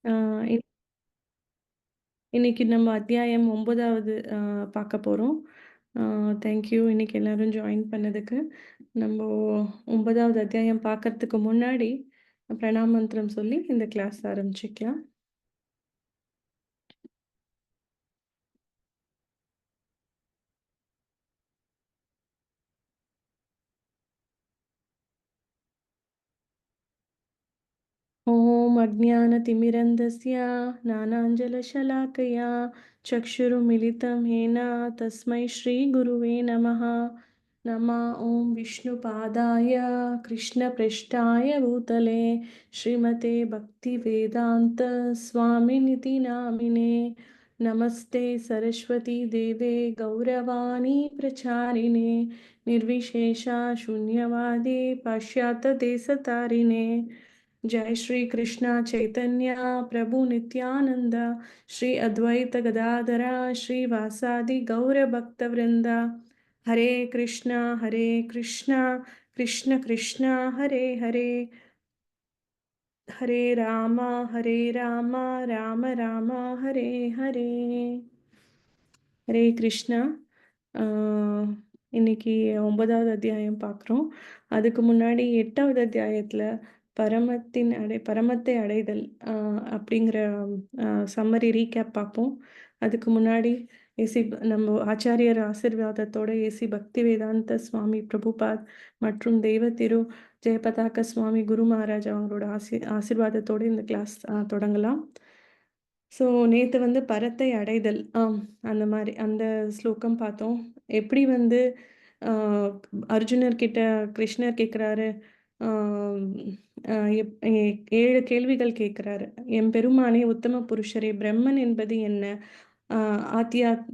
ஆ, இன் இன்னைக்கு நம்ம அத்தியாயம் 9வது பார்க்க போறோம். தேங்க் யூ இன்னைக்கு எல்லாரும் ஜாயின் பண்ணதுக்கு. நம்ம 9வது அத்தியாயம் பார்க்கறதுக்கு முன்னாடி பிரணாமந்திரம் சொல்லி இந்த கிளாஸ் ஆரம்பிச்சுக்கலாம். ॐ अज्ञानतिमिरन्धस्य ज्ञानाञ्जनशलाकया चक्षुरुमिलितं येन तस्मै श्रीगुरुवे नमः। नमः ॐ विष्णुपादाय कृष्णपृष्ठाय भूतले श्रीमते भक्तिवेदान्त स्वामिनिति नामिने। नमस्ते सरस्वती देवे गौरवाणी प्रचारिणे निर्विशेषा शून्यवादे पाश्चात्यदेशतारिणे। जय श्री कृष्णा चैतन्य प्रभु नित्यानंद श्री अद्वैत गदाधरा श्री वासादि गौर भक्त वृंदा। हरे कृष्णा कृष्ण कृष्ण हरे हरे, हरे राम राम राम हरे हरे। ஹரே கிருஷ்ணா. இன்னைக்கு 9வது அத்தியாயம் பார்க்குறோம். அதுக்கு முன்னாடி 8வது அத்தியாயத்தில் பரமத்தை அடைதல் அப்படிங்கிற சம்மரி ரீகேப் பார்ப்போம். அதுக்கு முன்னாடி நம்ம ஆச்சாரியர் ஆசீர்வாதத்தோட ஏசி பக்தி வேதாந்த சுவாமி பிரபுபாத் மற்றும் தெய்வ திரு ஜெயபதாக்க சுவாமி குரு மகாராஜ் அவங்களோட ஆசீர்வாதத்தோடு இந்த கிளாஸ் தொடங்கலாம். ஸோ நேற்று வந்து பரத்தை அடைதல் அந்த மாதிரி அந்த ஸ்லோகம் பார்த்தோம். எப்படி வந்து அர்ஜுனர்கிட்ட கிருஷ்ணர் கேட்குறாரு, 7 கேள்விகள் கேட்குறாரு. என் பெருமானே, உத்தம புருஷரே, பிரம்மன் என்பது என்ன, ஆத்தியாத்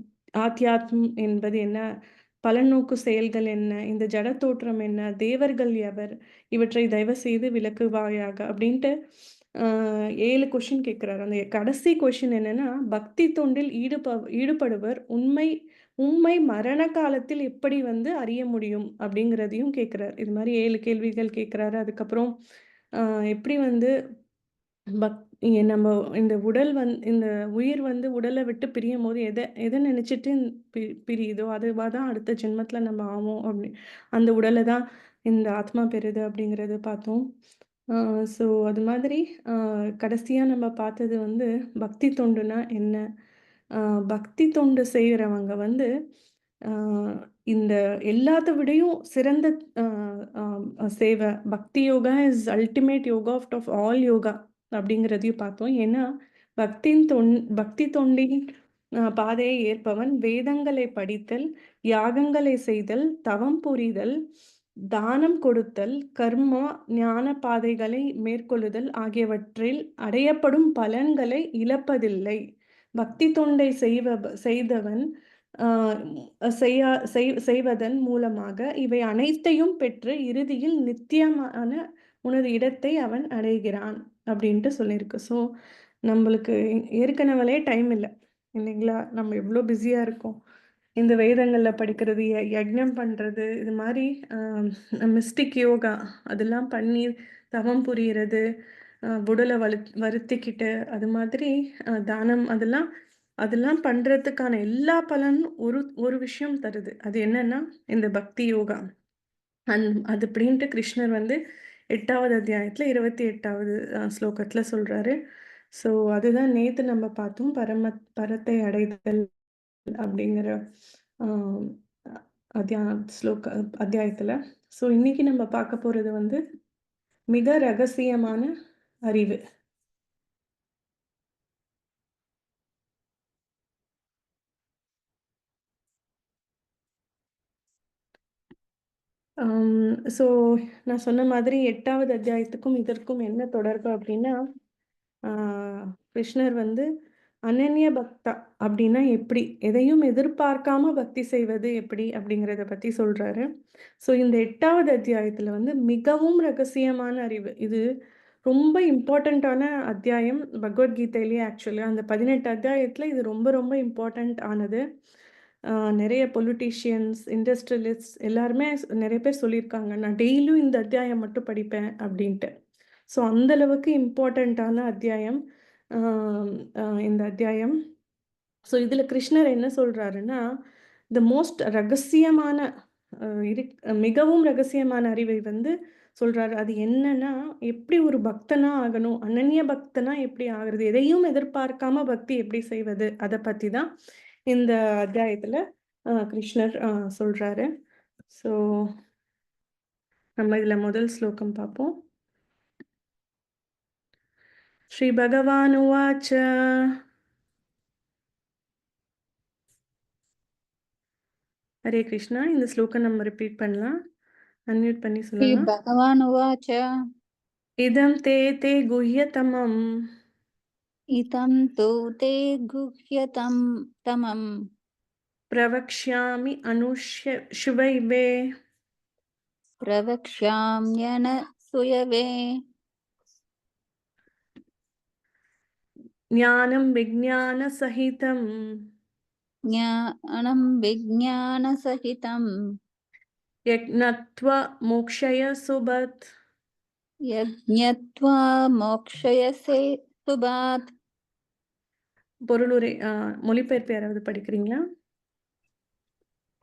ஆத்தியாத்ம் என்பது என்ன, பலநோக்கு செயல்கள் என்ன, இந்த ஜட தோற்றம் என்ன, தேவர்கள் எவர், இவற்றை தயவு செய்து விளக்குவாயாக அப்படின்ட்டு 7 கொஷின் கேட்குறாரு. அந்த கடைசி கொஷின் என்னன்னா, பக்தி தொண்டில் ஈடுபடுவர் உண்மை மரண காலத்தில் எப்படி வந்து அறிய முடியும் அப்படிங்கிறதையும் கேட்குறாரு. இது மாதிரி 7 கேள்விகள் கேட்குறாரு. அதுக்கப்புறம் எப்படி வந்து நம்ம இந்த இந்த உயிர் வந்து உடலை விட்டு பிரியும் போது எதை நினைச்சிட்டு பிரியுதோ அதுவாக தான் அடுத்த ஜென்மத்தில் நம்ம ஆவோம். அந்த உடலை தான் இந்த ஆத்மா பெறுது அப்படிங்கிறத பார்த்தோம். ஸோ அது மாதிரி கடைசியாக நம்ம பார்த்தது வந்து பக்தி தொண்டுனா என்ன. பக்தி தொண்டு செய்கிறவங்க வந்து இந்த எல்லாத்த விடையும் சிறந்த சேவை. Bhakti yoga is ultimate yoga of all yoga அப்படிங்கிறதையும் பார்த்தோம். ஏன்னா பக்தி தொண்டின் பாதையை ஏற்பவன் வேதங்களை படித்தல், யாகங்களை செய்தல், தவம் புரிதல், தானம் கொடுத்தல், கர்மா ஞான பாதைகளை மேற்கொள்ளுதல் ஆகியவற்றில் அடையப்படும் பலன்களை இழப்பதில்லை. பக்தி தொண்டை செய்தவன் செய்வதன் மூலமாக இவை அனைத்தையும் பெற்று இறுதியில் நித்தியமான உனது இடத்தை அவன் அடைகிறான் அப்படின்ட்டு சொல்லியிருக்கு. ஸோ நம்மளுக்கு ஏற்கனவே டைம் இல்லை இல்லைங்களா? நம்ம எவ்வளோ பிஸியாக இருக்கோம். இந்த வேதங்களில் படிக்கிறது, யஜ்ஞம் பண்ணுறது, இது மாதிரி மிஸ்டிக் யோகா அதெல்லாம் பண்ணி தவம் புரிகிறது, உடலை வருத்திக்கிட்டு அது மாதிரி தானம் அதெல்லாம் பண்ணுறதுக்கான எல்லா பலனும் ஒரு விஷயம் தருது. அது என்னன்னா இந்த பக்தி யோகா. அது அப்படின்ட்டு கிருஷ்ணர் வந்து 8வது அத்தியாயத்தில் 28வது ஸ்லோகத்தில் சொல்கிறாரு. ஸோ அதுதான் நேற்று நம்ம பார்த்தோம், பரத்தை அடைதல் அப்படிங்கிற அத்தியாயத்தில். ஸோ இன்னைக்கு நம்ம பார்க்க போகிறது வந்து மிக ரகசியமான அறிவு. ஸோ நான் சொன்ன மாதிரி 8வது அத்தியாயத்துக்கும் இதற்கும் என்ன தொடர்பு அப்படின்னா, கிருஷ்ணர் வந்து அனன்ய பக்தா அப்படின்னா எப்படி, எதையும் எதிர்பார்க்காம பக்தி செய்வது எப்படி அப்படிங்கிறத பற்றி சொல்கிறாரு. ஸோ இந்த 8வது அத்தியாயத்தில் வந்து மிகவும் ரகசியமான அறிவு, இது ரொம்ப இம்பார்ட்டண்ட்டான அத்தியாயம் பகவத்கீதையிலேயே. ஆக்சுவலாக அந்த 18 அத்தியாயத்தில் இது ரொம்ப ரொம்ப இம்பார்ட்டண்ட் ஆனது. நிறைய பொலிட்டீஷியன்ஸ், இண்டஸ்ட்ரியலிஸ்ட் எல்லாருமே நிறைய பேர் சொல்லியிருக்காங்க, நான் டெய்லியும் இந்த அத்தியாயம் மட்டும் படிப்பேன் அப்படின்ட்டு. ஸோ அந்தளவுக்கு இம்பார்ட்டண்ட்டான அத்தியாயம். இந்த அத்தியாயம். ஸோ இதில் கிருஷ்ணர் என்ன சொல்கிறாருன்னா, த மோஸ்ட் ரகசியமான மிகவும் ரகசியமான அறிவை வந்து சொல்கிறாரு. அது என்னன்னா, எப்படி ஒரு பக்தனா ஆகணும், அனன்ய பக்தனா எப்படி ஆகிறது, எதையும் எதிர்பார்க்காம பக்தி எப்படி செய்வது, அதை பற்றி தான் இந்த அத்தியாயத்தில் கிருஷ்ணர் சொல்கிறாரு. ஸோ நம்ம இதில் முதல் ஸ்லோகம் பார்ப்போம். ஸ்ரீ பகவான் உவாச்ச. ஹரே கிருஷ்ணா. இந்த ஸ்லோகம் நம்ம ரிப்பீட் பண்ணலாம். அன்மியூட் பண்ணி சொல்லலாம். भगवान् उवाच இதம் தே குஹ்யதமம் इदं तु ते गुह्यतमं பிரவக்ஷ்யாமி அனுஷ்யவே प्रवक्ष्याम्यनसूयवे ஞானம் விஜ்ஞான சகிதம் ज्ञानं विज्ञानसहितं யக்ஞத்வா மோக்ஷய சுபத். यज्ञत्वा मोक्षयसे सुभात्. பொருளுரை மொழிபெயர்ப்பு யாராவது படிக்கிறீங்களா?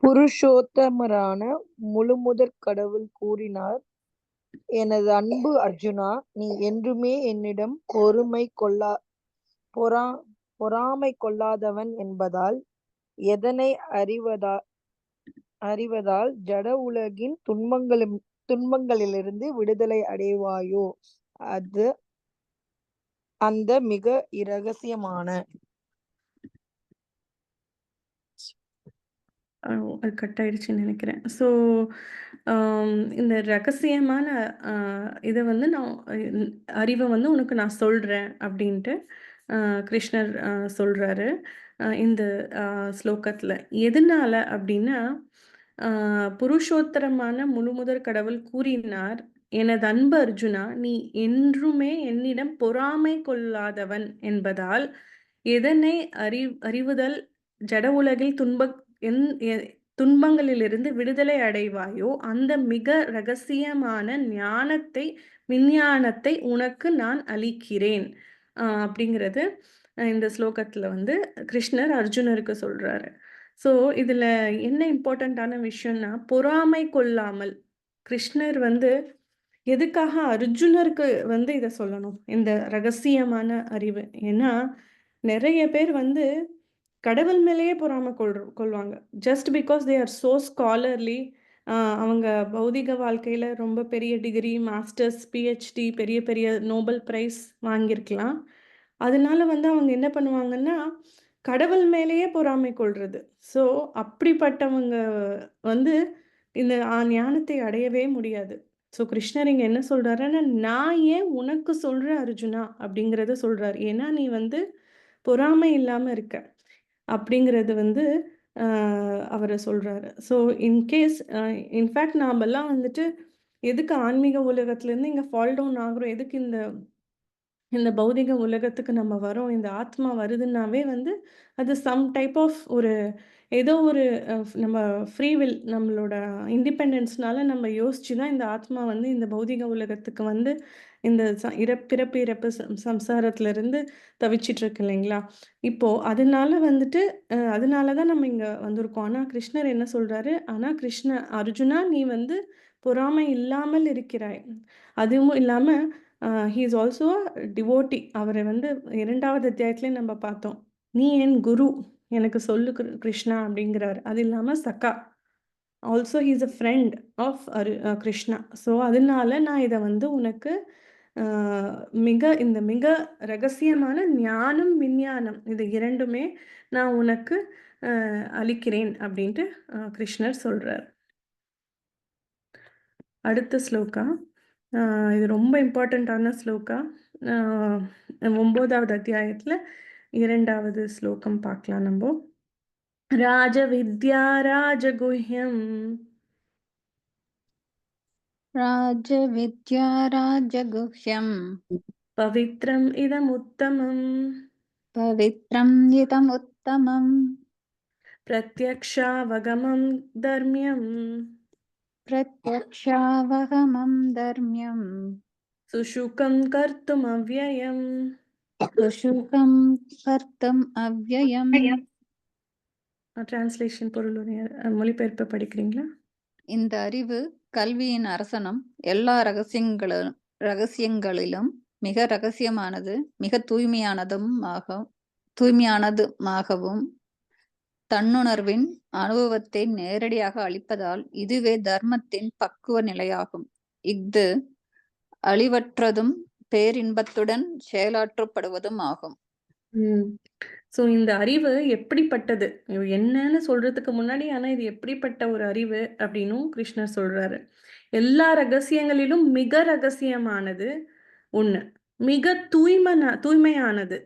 புருஷோத்தமரான முழுமுதற் கடவுள் கூறினார், எனது அன்பு அர்ஜுனா, நீ என்றுமே என்னிடம் பொறாமை கொள்ளாதவன் என்பதால் எதனை அறிவதால் ஜட உலகின் துன்பங்களிலிருந்து விடுதலை அடைவாயோ, அது அந்த மிக இரகசியமான அது கட் ஆயிடுச்சுன்னு நினைக்கிறேன். ஸோ இந்த ரகசியமான இதை வந்து நான் அறிவை வந்து உனக்கு நான் சொல்கிறேன் அப்படின்ட்டு கிருஷ்ணர் சொல்கிறாரு இந்த ஸ்லோகத்தில். எதனால அப்படின்னா, புருஷோத்தரமான முழுமுதற் கடவுள் கூறினார், எனது அன்பு அர்ஜுனா, நீ என்றுமே என்னிடம் பொறாமை கொள்ளாதவன் என்பதால் எதனை அறிவுதல் ஜட உலகில் துன்பங்களிலிருந்து விடுதலை அடைவாயோ, அந்த மிக ரகசியமான ஞானத்தை விஞ்ஞானத்தை உனக்கு நான் அளிக்கிறேன் அப்படிங்கிறது இந்த ஸ்லோகத்தில் வந்து கிருஷ்ணர் அர்ஜுனருக்கு சொல்கிறாரு. ஸோ இதில் என்ன இம்பார்ட்டண்ட்டான விஷயம்னா, பொறாமை கொள்ளாமல் கிருஷ்ணர் வந்து எதுக்காக அர்ஜுனருக்கு வந்து இதை சொல்லணும், இந்த ரகசியமான அறிவு. ஏன்னா நிறைய பேர் வந்து கடவுள் மேலேயே பொறாமை கொள்வாங்க. Just because they are so scholarly. அவங்க பௌதிக வாழ்க்கையில் ரொம்ப பெரிய டிகிரி, மாஸ்டர்ஸ், பிஹெச்டி, பெரிய பெரிய நோபல் ப்ரைஸ் வாங்கியிருக்கலாம். அதனால வந்து அவங்க என்ன பண்ணுவாங்கன்னா, கடவுள் மேலேயே பொறாமை கொள்றது. ஸோ அப்படிப்பட்டவங்க வந்து இந்த ஞானத்தை அடையவே முடியாது. ஸோ கிருஷ்ணர் இங்கே என்ன சொல்கிறாருன்னா, நான் ஏன் உனக்கு சொல்கிறேன் அர்ஜுனா அப்படிங்கிறத சொல்கிறார். ஏன்னா நீ வந்து பொறாமை இல்லாமல் இருக்க அப்படிங்கிறது வந்து அவர் சொல்கிறாரு. ஸோ இன்கேஸ் இன்ஃபேக்ட் நாமெல்லாம் வந்துட்டு எதுக்கு ஆன்மீக உலகத்துலேருந்து இங்கே ஃபால் டவுன் ஆகுறோம், எதுக்கு இந்த இந்த பௌதிக உலகத்துக்கு நம்ம வரோம், இந்த ஆத்மா வருதுன்னாவே வந்து அது சம் டைப் ஆஃப் ஒரு ஏதோ ஒரு நம்ம ஃப்ரீ வில், நம்மளோட இண்டிபெண்டன்ஸ்னால நம்ம யோசிச்சு தான் இந்த ஆத்மா வந்து இந்த பௌதிக உலகத்துக்கு வந்து இந்த பிறப்பு இறப்பு சம்சாரத்துலேருந்து தவிச்சிட்ருக்கு இல்லைங்களா. இப்போது அதனால வந்துட்டு அதனால தான் நம்ம இங்கே வந்திருக்கோம். ஆனால் கிருஷ்ணர் என்ன சொல்கிறாரு, ஆனால் அர்ஜுனா, நீ வந்து பொறாமை இல்லாமல் இருக்கிறாய். அதுவும் இல்லாமல் ஹீ இஸ் ஆல்சோ டிவோட்டி. அவரை வந்து 2வது அத்தியாயத்திலே நம்ம பார்த்தோம். நீ என் குரு, எனக்கு சொல்லு கிருஷ்ணா அப்படிங்கிறார். அது இல்லாமல் சக்கா also he is a friend of Krishna. So அதனால நான் இதை வந்து உனக்கு மிக ரகசியமான ஞானம் விஞ்ஞானம் இது இரண்டுமே நான் உனக்கு அளிக்கிறேன் அப்படின்ட்டு கிருஷ்ணர் சொல்கிறார். அடுத்த ஸ்லோகா, இது ரொம்ப இம்பார்ட்டண்ட்டான ஸ்லோகா. 9வது அத்தியாயத்தில் 2வது ஸ்லோகம் பார்க்கலாம் நம்ம. ராஜவித்யா ராஜகுஹ்யம் राजविद्या राजगुह्यं பவித்ரம் இதமுத்தமம் पवित्रम् इदमुत्तमम् பிரத்யக்ஷாவகமம் தர்மியம் प्रत्यक्षावगमं धर्म्यम् சுஷுகம் கர்த்தும் அவ்யயம். சுஷுகம் கர்த்தம் அவ்யயம். டிரான்ஸ்லேஷன் பொருள் மொழிபெயர்ப்பு படிக்கிறீங்களா? இந்த அறிவு கல்வியின் அரசனும் எல்லா ரகசியங்களிலும் மிக ரகசியமானது, மிக தூய்மையானதுமாகவும் தன்னுணர்வின் அனுபவத்தை நேரடியாக அளிப்பதால் இதுவே தர்மத்தின் பக்குவ நிலையாகும். இஃது அழிவற்றதும் பேரின்பத்துடன் செயலாற்றப்படுவதும் ஆகும். ஸோ இந்த அறிவு எப்படிப்பட்டது என்னன்னு சொல்றதுக்கு முன்னாடி ஆனா இது எப்படிப்பட்ட ஒரு அறிவு அப்படின்னும் கிருஷ்ணர் சொல்றாரு. எல்லா ரகசியங்களிலும் மிக ரகசியமானது ஒண்ணு, மிக தூய்மையானது,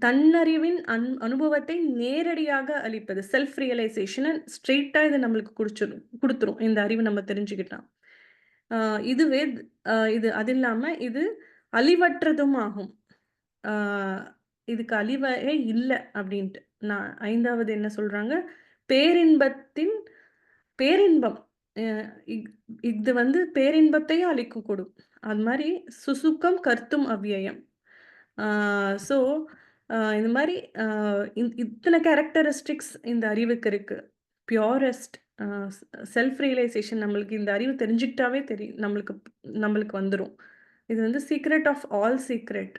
தன்னறிவின் அனுபவத்தை நேரடியாக அளிப்பது, செல்ஃப் ரியலைசேஷனை ஸ்ட்ரெயிட்டா இது நம்மளுக்கு கொடுத்துரும் இந்த அறிவு நம்ம தெரிஞ்சுக்கிட்டோம். இதுவே இது அது இல்லாம இது அழிவற்றதும் ஆகும். இதுக்கு அழிவே இல்லை அப்படின்ட்டு. நான் 5வது என்ன சொல்றாங்க, பேரின்பம் இது வந்து பேரின்பத்தையும் அளிக்கும் கூடும். அது மாதிரி சுசுக்கம் கர்த்தும் அவ்யயம். ஸோ இந்த மாதிரி இத்தனை கேரக்டரிஸ்டிக்ஸ் இந்த அறிவுக்கு இருக்கு. பியூரஸ்ட் செல்ஃப் ரியலைசேஷன் நம்மளுக்கு இந்த அறிவு தெரிஞ்சுக்கிட்டாவே தெரியும், நம்மளுக்கு வந்துடும். இது வந்து சீக்ரெட் ஆஃப் ஆல் சீக்ரெட்.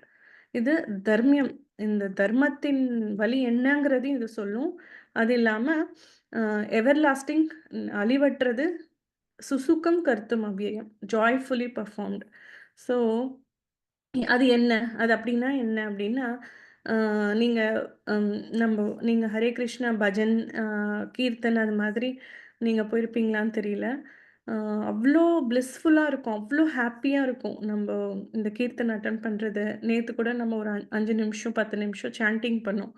இது தர்மியம், இந்த தர்மத்தின் வழி என்னங்கிறதையும் இது சொல்லும். அது இல்லாமல் எவர்லாஸ்டிங், அழிவற்றது, சுசுக்கம் கர்த்தும் அவ்யயம், ஜாய்ஃபுல்லி பர்ஃபார்ம்டு. ஸோ அது என்ன, அது அப்படின்னா என்ன அப்படின்னா, நீங்கள் ஹரே கிருஷ்ணா பஜன், கீர்த்தன் அது மாதிரி நீங்கள் போயிருப்பீங்களான்னு தெரியல. அவ்வளோ பிளிஸ்ஃபுல்லாக இருக்கும், அவ்வளோ ஹாப்பியாக இருக்கும் நம்ம இந்த கீர்த்தன் அட்டன் பண்ணுறது. நேற்று கூட நம்ம ஒரு 5 நிமிஷம் 10 நிமிஷம் சாண்டிங் பண்ணோம்.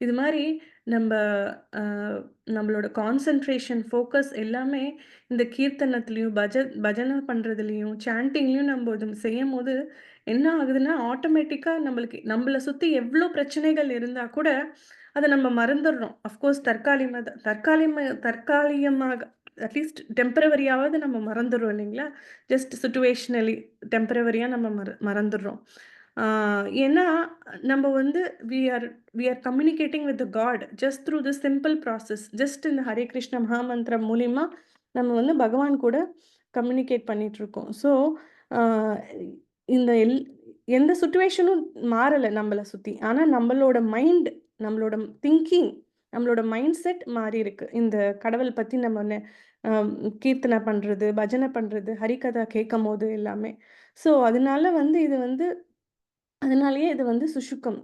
இது மாதிரி நம்மளோட கான்சன்ட்ரேஷன், ஃபோக்கஸ் எல்லாமே இந்த கீர்த்தனத்துலேயும் பஜனை பண்ணுறதுலையும் சாண்டிங்லேயும் நம்ம இது செய்யும் போது என்ன ஆகுதுன்னா, ஆட்டோமேட்டிக்காக நம்மளை சுற்றி எவ்வளோ பிரச்சனைகள் இருந்தால் கூட அதை நம்ம மறந்துடுறோம். அஃப்கோர்ஸ் தற்காலிகமாக அட்லீஸ்ட் டெம்பரவரியாவது நம்ம மறந்துடுறோம் இல்லைங்களா? ஜஸ்ட் சிச்சுவேஷனலி டெம்பரவரியாக நம்ம மறந்துடுறோம். ஏன்னா நம்ம வந்து we are communicating with God just through the simple process. Just இந்த ஹரே கிருஷ்ண மகாமந்திரம் மூலிமா நம்ம வந்து பகவான் கூட கம்யூனிகேட் பண்ணிகிட்ருக்கோம். ஸோ இந்த எந்த சுச்சுவேஷனும் மாறலை நம்மளை சுற்றி. ஆனால் நம்மளோட மைண்ட், நம்மளோட திங்கிங், நம்மளோட மைண்ட் செட் மாறி இருக்கு. இந்த கடவுள் பற்றி நம்ம கீர்த்தனை பண்ணுறது, பஜனை பண்ணுறது, ஹரிகதா கேட்கும் போது எல்லாமே. ஸோ அதனாலேயே இது வந்து சுஷுக்கம்,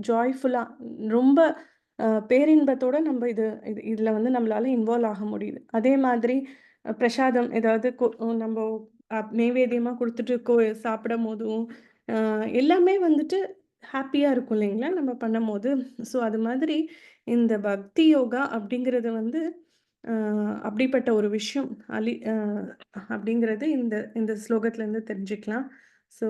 ஜாய்ஃபுல்லாக, ரொம்ப பேரின்பத்தோடு நம்ம இதில் வந்து நம்மளால இன்வால்வ் ஆக முடியுது. அதே மாதிரி பிரசாதம் ஏதாவது நம்ம நைவேத்தியமாக கொடுத்துட்டு சாப்பிடும் போதும் எல்லாமே வந்துட்டு ஹாப்பியாக இருக்கும் இல்லைங்களா நம்ம பண்ணும் போது. ஸோ அது மாதிரி இந்த பக்தி யோகா அப்படிங்கிறது வந்து அப்படிப்பட்ட ஒரு விஷயம் அப்படிங்கிறது இந்த ஸ்லோகத்திலேருந்து தெரிஞ்சுக்கலாம். ஸோ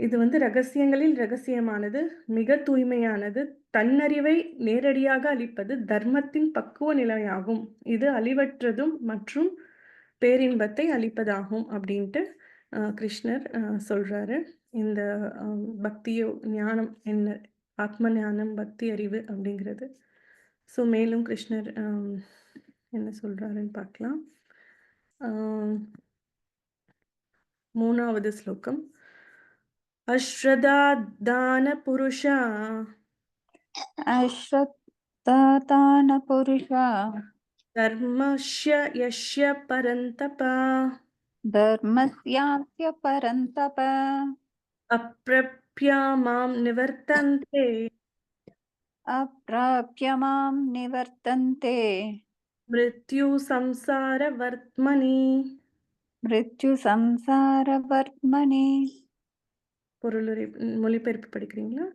இது வந்து ரகசியங்களில் ரகசியமானது, மிக தூய்மையானது, தன்னறிவை நேரடியாக அளிப்பது தர்மத்தின் பக்குவ நிலையாகும். இது அழிவற்றதும் மற்றும் பேரின்பத்தை அளிப்பதாகும் அப்படின்ட்டு கிருஷ்ணர் சொல்றாரு. இந்த பக்தியோ ஞானம் என்ன, ஆத்ம ஞானம், பக்தி அறிவு அப்படிங்கிறது. ஸோ மேலும் கிருஷ்ணர் என்ன சொல்றாருன்னு பார்க்கலாம். 3வது ஸ்லோகம். அஸ்ரதான புருஷா தர்மஸ்ய யஸ்ய பரந்தப தர்மஸ்யாஸ்ய பரந்தப அப்ரப்ய மாம் நிவர்த்தந்தே மிருத்யு சம்சாரவர்த்மனி. மொழிபெயர்ப்பு படிக்கிறீங்களா?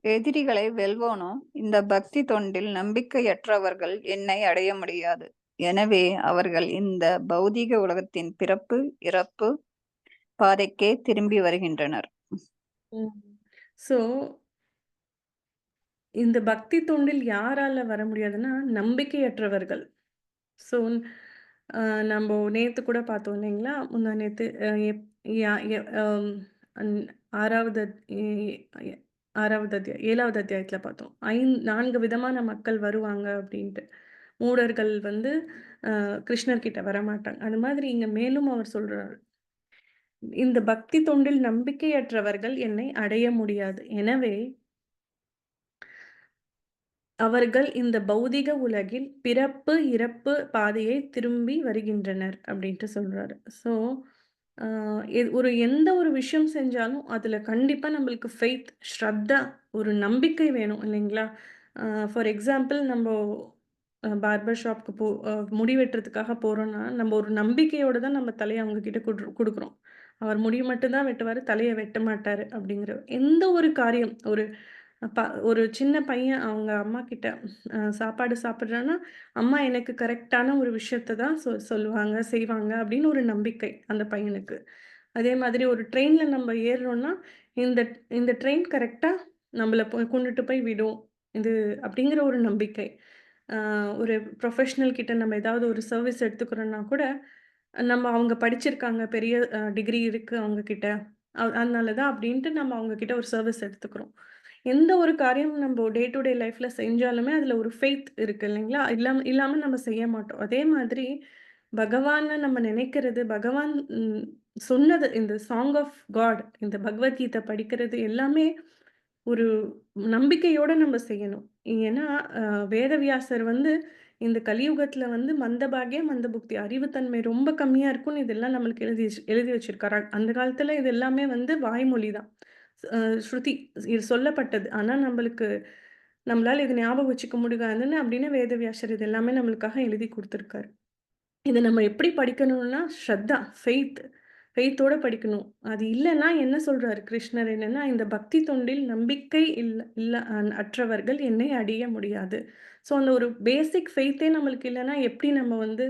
எதிரிகளை வெல்வோனோ இந்த பக்தி தொண்டில் நம்பிக்கையற்றவர்கள் என்னை அடைய முடியாது. எனவே அவர்கள் இந்த பௌதிக உலகத்தின் பிறப்பு இறப்பு பாதைக்கே திரும்பி வருகின்றனர். ஸோ இந்த பக்தி தொண்டில் யாரால வர முடியாதுன்னா நம்பிக்கையற்றவர்கள். ஸோ நம்ப நேத்து கூட பார்த்தோம் இல்லைங்களா? முந்தா நேத்து எப் யா எ அம் அன் 6வது எ எ 6வது 7வது அத்தியாயத்தில பார்த்தோம். 4 விதமான மக்கள் வருவாங்க அப்டின்ட்டு. மூடர்கள் வந்து கிருஷ்ணர் கிட்ட வரமாட்டாங்க. அது மாதிரி இங்க மேலும் அவர் சொல்றாரு. இந்த பக்தி தொண்டில் நம்பிக்கையற்றவர்கள் என்னை அடைய முடியாது. எனவே அவர்கள் இந்த பௌதிக உலகில் பிறப்பு, இறப்பு பாதையை திரும்பி வருகின்றனர் அப்டின்ட்டு சொல்றாரு. ஸோ, அ ஒரு எந்த ஒரு விஷயம் செஞ்சாலும் அதுல கண்டிப்பா நம்மளுக்கு ஃபெய்த், ஸ்ரத்தா ஒரு நம்பிக்கை வேணும் இல்லைங்களா? அ ஃபார் எக்ஸாம்பிள் நம்போ பார்பர் ஷாப்க்கு முடி வெட்டுறதுக்காக போறோம்னா, நம்ம ஒரு நம்பிக்கையோட தான் நம்ம தலைய அவங்க கிட்ட குடுக்குறோம். அவர் முடி மட்டும் தான் வெட்டுவாரு, தலைய வெட்ட மாட்டாரு அப்படிங்கிற எந்த ஒரு காரியம் ப ஒரு சின்ன பையன் அவங்க அம்மா கிட்ட சாப்பாடு சாப்பிடுறான்னா, அம்மா எனக்கு கரெக்ட்டான ஒரு விஷயத்த தான் சொல்லுவாங்க, செய்வாங்க அப்படின்னு ஒரு நம்பிக்கை அந்த பையனுக்கு. அதே மாதிரி ஒரு ட்ரெயின்ல நம்ம ஏறுறோம்னா, இந்த இந்த ட்ரெயின் கரெக்ட்டா நம்மள கொண்டுட்டு போய் விடும். இது அப்படிங்கிற ஒரு நம்பிக்கை. அ ஒரு ப்ரொஃபஷனல் கிட்ட நம்ம ஏதாவது ஒரு சர்வீஸ் எடுத்துக்கிறோம்னா கூட, நம்ம அவங்க படிச்சிருக்காங்க, பெரிய டிகிரி இருக்கு அவங்க கிட்ட. அதனால தான் அப்படின்ட்டு நம்ம அவங்க கிட்ட ஒரு சர்வீஸ் எடுத்துக்கிறோம். எந்த ஒரு காரியம் நம்ம டே டு டே லைஃப்ல செஞ்சாலுமே அதுல ஒரு ஃபெய்த் இருக்கு இல்லைங்களா? இல்லாம இல்லாம நம்ம செய்ய மாட்டோம். அதே மாதிரி பகவான நம்ம நினைக்கிறது, பகவான் சொன்னது இந்த சாங் ஆஃப் காட் இந்த பகவத்கீதை படிக்கிறது எல்லாமே ஒரு நம்பிக்கையோட நம்ம செய்யணும். ஏன்னா, அ வேதவியாசர் வந்து இந்த கலியுகத்தில வந்து மந்தபாக்யம், மந்தபுக்தி அறிவுத்தன்மை ரொம்ப கம்மியா இருக்கும்னு இதெல்லாம் நம்மளுக்கு எழுதி வச்சிருக்காரு. அந்த காலத்தில இது எல்லாமே வந்து வாய்மொழி தான். அ ஸ்ருதி இது சொல்லப்பட்டது. ஆனா நம்மளால இது ஞாபகம் வச்சுக்க முடியாதுன்னு அப்படின்னு வேதவியாசர் இது எல்லாமே நம்மளுக்காக எழுதி குடுத்துருக்காரு. இத நம்ம எப்படி படிக்கணும்னா, ஸ்ரத்தா, ஃபெய்த்தோட படிக்கணும். அது இல்லன்னா என்ன சொல்றாரு கிருஷ்ணர் என்னன்னா, இந்த பக்தி தொண்டில் நம்பிக்கை இல்ல இல்ல அற்றவர்கள் என்னை அடைய முடியாது. ஸோ அந்த ஒரு பேசிக் ஃபெய்த்தே நம்மளுக்கு இல்லன்னா, எப்படி நம்ம வந்து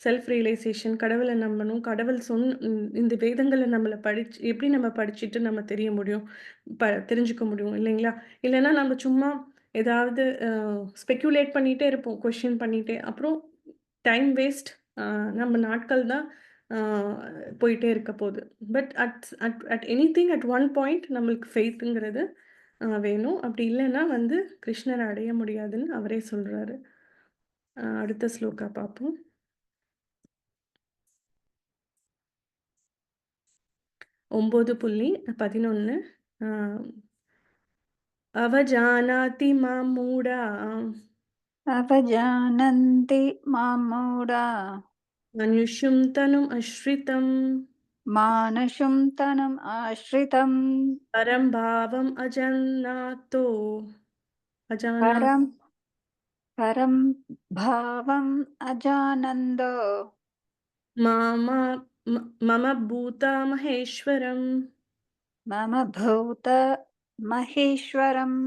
செல்ஃப் ரியலைசேஷன், கடவுள நம்பணும், கடவுள் இந்த வேதங்கள எப்படி நம்ம படிச்சுட்டு நம்ம தெரிய முடியும்? தெரிஞ்சுக்க முடியும் இல்லைங்களா? இல்லன்னா நம்ம சும்மா ஏதாவது ஸ்பெக்குலேட் பண்ணிட்டே இருப்போம். கொஸ்டின் பண்ணிட்டே. அப்புறம் டைம் வேஸ்ட். நம்ம நாட்கள் தான் அ போயிட்டே இருக்க போது. But at anything at one point நம்மளுக்கு ஃபெய்த்ங்கிறது வேணும். அப்படி இல்லன்னா வந்து கிருஷ்ணர அடைய முடியாதுன்னு அவரே சொல்றாரு. அடுத்த ஸ்லோகா பார்ப்போம். 9.11 அ அவஜானாதி மாம் மூடா அவஜானந்தி மாம் மூடா மனுஷ்யும் தனும் அஸ்ரிதம் மானுஷம் தனம் ஆஸ்ரிதம் பரம் பாவம் அஜன்னாதோ அஜானா பரம் பரம் பாவம் அஜானந்தோ மாமா மம பூதா மகேஸ்வரம். மம பூத மகேஸ்வரம்.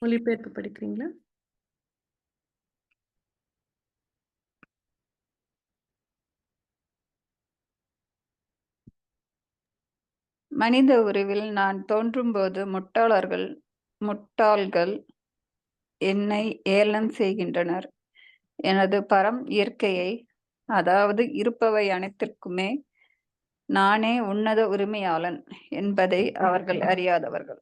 மொழிபெயர்ப்பு படிக்கிறீங்களா? மனித உருவில் நான் தோன்றும்போது முட்டாள்கள் என்னை ஏளனம் செய்கின்றனர். எனது பரம் இயற்கையை, அதாவது இருப்பவை அனைத்திற்குமே நானே உன்னத உரிமையாளன் என்பதை அவர்கள் அறியாதவர்கள்.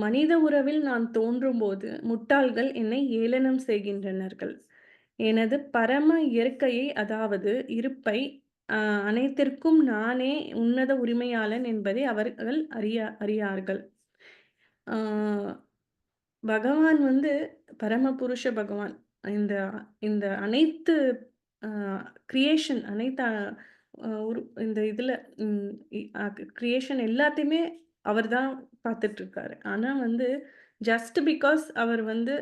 மனித உறவில் நான் தோன்றும்போது முட்டாள்கள் என்னை ஏளனம் செய்கின்றனர்கள். எனது பரம இயற்கையை அதாவது இருப்பை அனைத்திற்கும் நானே உன்னத உரிமையாளன் என்பதை அவர்கள் அறியார்கள். ஆ பகவான் வந்து பரமபுருஷ பகவான். இந்த இந்த அனைத்து அ கிரியேஷன் அனைத்து இந்த இதுல ம் இ அ கிரியேஷன் எல்லாத்தையுமே அவர் தான் பார்த்துட்டுருக்காரு. ஆனா வந்து ஜஸ்ட் பிகாஸ் அவர் வந்து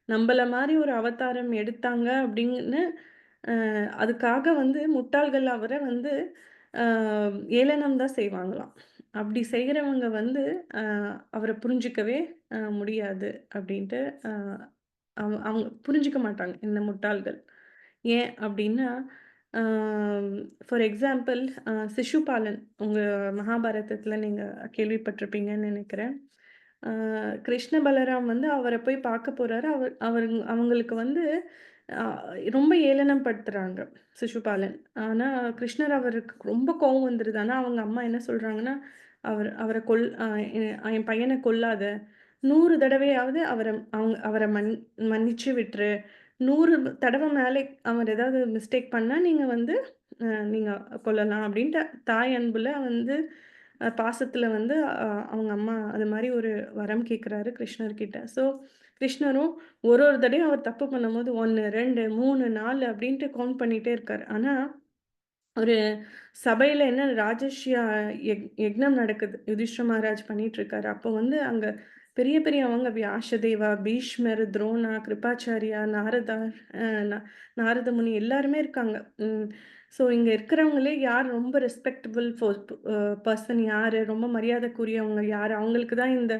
நம்பள மாரி ஒரு அவதாரம் எடுத்தாங்க அப்படின்னு, அதுக்காக வந்து முட்டாள்கள் அவர வந்து அ ஏளனம் தான் செய்வாங்களாம். அப்படி செய்றவங்க வந்து அவர புரிஞ்சுக்கவே முடியாது அப்படின்ட்டு அ அவங்க புரிஞ்சுக்க மாட்டாங்க இந்த முட்டாள்கள். ஏன் அப்படின்னா, அ ஃபார் எக்ஸாம்பிள் சிசுபாலன் உங்க மகாபாரதத்தில நீங்க கேள்விப்பட்டிருப்பீங்கன்னு நெனைக்கிறேன். கிருஷ்ண பலராம் வந்து அவர போய் பார்க்க போறாரு. அவங்களுக்கு வந்து அ ரொம்ப ஏளனம் படுத்துறாங்க சிசுபாலன். ஆனா கிருஷ்ணர் அவருக்கு ரொம்ப கோவம் வந்துருது. ஆனா அவங்க அம்மா என்ன சொல்றாங்கன்னா, அவர கொல் அ எ என் பையன கொல்லாத. 100 தடவையாவது அவர மன்னிச்சு விட்டுரு. 100 தடவ மேலே அவர் ஏதாவது மிஸ்டேக் பண்ணா நீங்க வந்து நீங்க கொல்லலாம் அப்டின்ட்டு தாய் அன்புல வந்து பாசத்துல வந்து அவங்க அம்மா அது மாரி ஒரு வரம் கேட்குறாரு கிருஷ்ணர்கிட்ட. ஸோ கிருஷ்ணரும் ஒரு தடவையும் அவர் தப்பு பண்ணும்போது 1, 2, 3, 4 அப்டின்ட்டு கவுண்ட் பண்ணிட்டே இருக்காரு. ஆனா ஒரு சபையில என்ன ராஜர்ஷியா யக்ஞம் நடக்குது. யுதிஷ்ட மகாராஜ் பண்ணிட்டுருக்காரு. அப்போ வந்து அங்க பெரிய பெரியவங்க வியாசதேவா, பீஷ்மர், துரோணா, கிருபாச்சாரியா, நாரதார், அ ந நாரத முனி எல்லாருமே இருக்காங்க. ம். ஸோ இங்க இருக்கிறவங்களே யார் ரொம்ப ரெஸ்பெக்டபிள் பெர்சன் யாரு? ரொம்ப மரியாதைக்குரியவங்க யாரு? அவங்களுக்கு தான் இந்த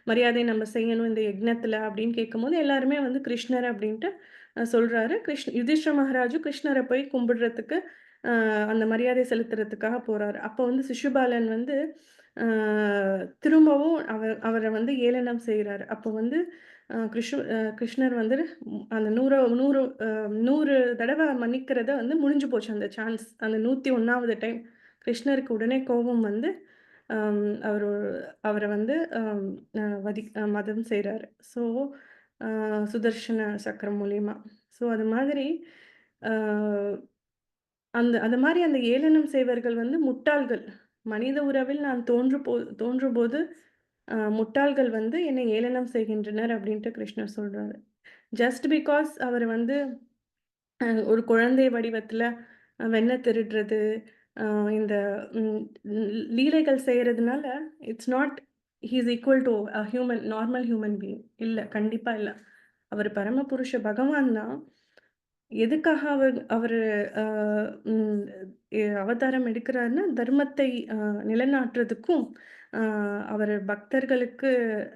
மரியாதைய நம்ம செய்யணும் இந்த யக்ஞத்துல அப்படின்னு கேட்கும்போது, எல்லாருமே வந்து கிருஷ்ணர் அப்படின்ட்டு சொல்றாரு. யுதிஷ்ட மகாராஜும் கிருஷ்ணர போய் கும்பிடுறதுக்கு அ அந்த மரியாதை செலுத்துறதுக்காக போறாரு. அப்போ வந்து சிசுபாலன் வந்து அ திரும்பவும் அவர வந்து ஏளனம் செய்றாரு. அப்போ வந்து கிருஷ்ணர் வந்து அந்த 100 தடவ மன்னிக்கிறத வந்து முடிஞ்சு போச்சு அந்த சான்ஸ். அந்த 101வது டைம். கிருஷ்ணருக்கு உடனே கோபம் வந்து அம் அவரு அவர வந்து அம் அ வதி மதம் செய்றாரு. ஸோ அ சுதர்ஷன சக்கரம் மூலியமா. ஸோ அது மாதிரி அ அது மாரி அந்த ஏளனம் செய்வர்கள் வந்து முட்டாள்கள். மனித உறவில் நான் தோன்றும்போது முட்டாள்கள் வந்து என்னை ஏளனம் செய்கின்றனர் அப்டின்ட்டு கிருஷ்ணர் சொல்றாரு. ஜஸ்ட் பிகாஸ் அவர் வந்து ஒரு குழந்தை வடிவத்தில வெண்ண திருடுறது, அ இந்த ம் லீலைகள் செய்றதுனால it's not he is equal to a normal human being. இல்ல, கண்டிப்பா இல்ல. அவர் பரமபுருஷ பகவான் தான். எதுக்காக அவரு அ ம் அவதாரம் எடுக்கிறாருன்னா, தர்மத்தை நிலைநாட்டுறதுக்கும், அ அவரு பக்தர்களுக்கு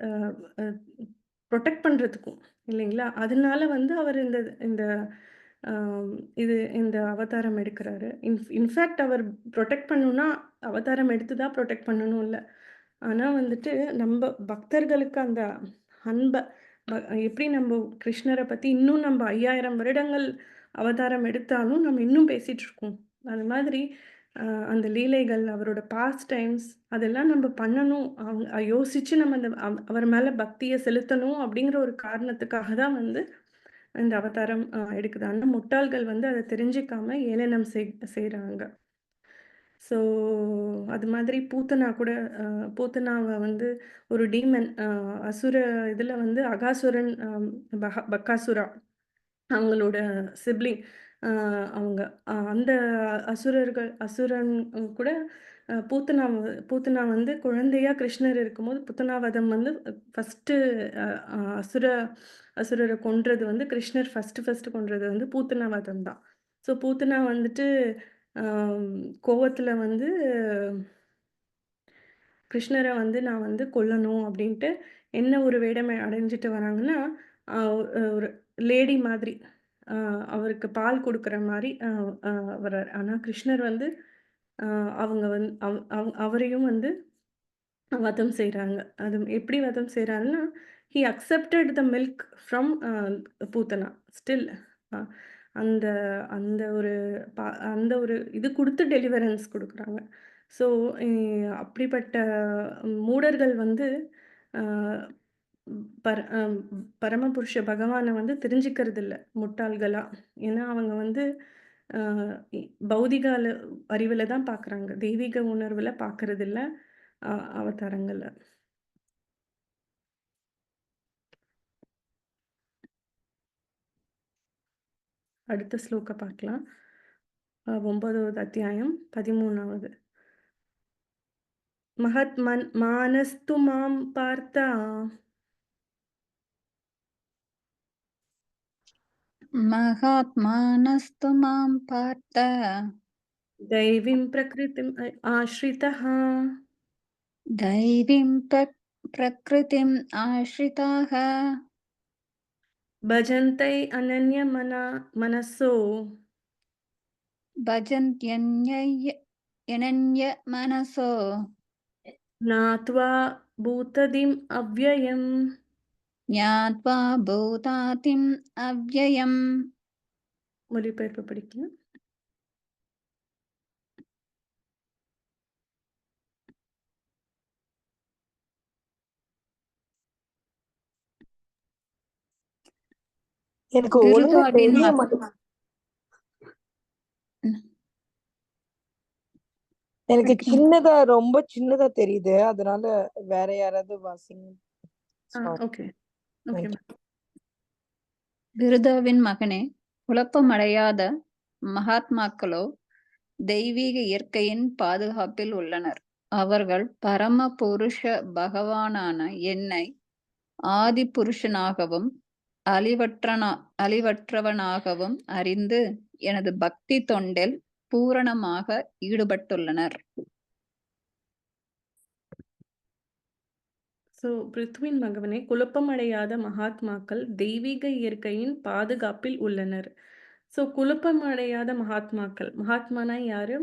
அ அ புரொடெக்ட் பண்றதுக்கும் இல்லைங்களா? அதனால வந்து அவர் இந்த இந்த அ இந்த அவதாரம் எடுக்கிறாரு. இன்ஃபேக்ட் அவர் புரொடெக்ட் பண்ணணும்னா, அவதாரம் எடுத்து தான் புரொடெக்ட் பண்ணணும் இல்ல. ஆனா வந்துட்டு நம்ப பக்தர்களுக்கு அந்த அன்ப ப எப்படி நம்ப கிருஷ்ணர பத்தி இன்னும் நம்ப 5000 வருடங்கள் அவதாரம் எடுத்தாலும் நம்ம இன்னும் பேசிட்டு இருக்கோம். அது மாதிரி அ அந்த லீலைகள், அவரோட பாஸ்ட் டைம்ஸ் அதெல்லாம் நம்ப பண்ணணும். யோசிச்சு நம்ம அந்த அவர் மேல பக்திய செலுத்தணும் அப்படிங்கிற ஒரு காரணத்துக்காக தான் வந்து இந்த அவதாரம் எடுக்குது. ஆனா முட்டாள்கள் வந்து அத தெரிஞ்சுக்காம ஏளனம் செய்றாங்க. ஸோ அது மாதிரி பூத்தனா கூட பூத்தனாவ வந்து ஒரு டீமன் அசுர இதுல வந்து அகாசுரன், பக்காசுரா அவங்களோட சிப்லிங். அ அவங்க அந்த அசுரன் கூட பூத்தனா வந்து குழந்தையா கிருஷ்ணர் இருக்கும்போது புத்தனாவதம் வந்து ஃபர்ஸ்ட்டு அ அ அசுர அசுரர கொன்றது வந்து கிருஷ்ணர் ஃபர்ஸ்ட்டு கொன்றது வந்து பூத்தனாவதம் தான். ஸோ பூத்தனா வந்துட்டு அம் கோவத்துல வந்து கிருஷ்ணர வந்து நான் வந்து கொல்லணும் அப்டின்ட்டு என்ன ஒரு வேடம் அடைஞ்சுட்டு வராங்கன்னா, ஒரு லேடி மாதிரி. அ அவருக்கு பால் குடுக்குற மாரி அ வராரு. ஆனா கிருஷ்ணர் வந்து அ அவங்க வந் அவ் அவ் அவரையும் வந்து வதம் செய்றாங்க. அது எப்படி வதம் செய்றாருன்னா, he accepted the milk from Putana. Still uh அந்த அந்த ஒரு ப அந்த ஒரு இது குடுத்து டெலிவரன்ஸ் குடுக்குறாங்க. ஸோ எ அப்படிப்பட்ட மூடர்கள் வந்து அ பரமபுருஷ பகவான வந்து தெரிஞ்சுக்கிறதில்ல முட்டாள்களா. ஏன்னா அவங்க வந்து அ இ பௌதிக அறிவுல தான் பார்க்குறாங்க. தெய்வீக உணர்வுல பார்க்கறதில்ல அ அவதாரங்கள்ல. அடுத்த ஸ்லோக பார்க்கலாம். 9வது அத்தியாயம் 13வது. மானஸ்து மாம் பார்த்தா महात्मानस्तु मां पार्थ दैवीं प्रकृतिम् आश्रितः दैवीं प्रकृतिम् आश्रिताः भजन्ते मनसो भजन्त्यन्यन्यमनसो ज्ञात्वा பூததிம் அவ்யயம். ஞாத்வா பூதாதிம் அவ்யயம். மொழிபெயர்ப்பு படிக்கலாம். எனக்கு ஒழுங்கா பிருதாவின் தெரிய மக மாட்டேங்குது. எனக்கு படிக்கலாம். சின்னதா ரொம்ப சின்னதா தெரியுது. அதனால வேற யாராவது வாசிங்க. சாரி. Okay okay. பிருதாவின் மகனே, குழப்பமடையாத மகாத்மாக்களோ தெய்வீக இயற்கையின் பாதுகாப்பில் உள்ளனர். அவர்கள் பரம புருஷ பகவானான என்னை ஆதி புருஷனாகவும் அழிவற்றவனாகவும் அறிந்து எனது பக்தி தொண்டில் பூரணமாக ஈடுபட்டுள்ளனர். ஸோ பிருத்வின் மகவனே, குழப்பமடையாத மகாத்மாக்கள் தெய்வீக இயற்கையின் பாதுகாப்பில் உள்ளனர். ஸோ குழப்பமடையாத மகாத்மாக்கள், மகாத்மானா யாரு?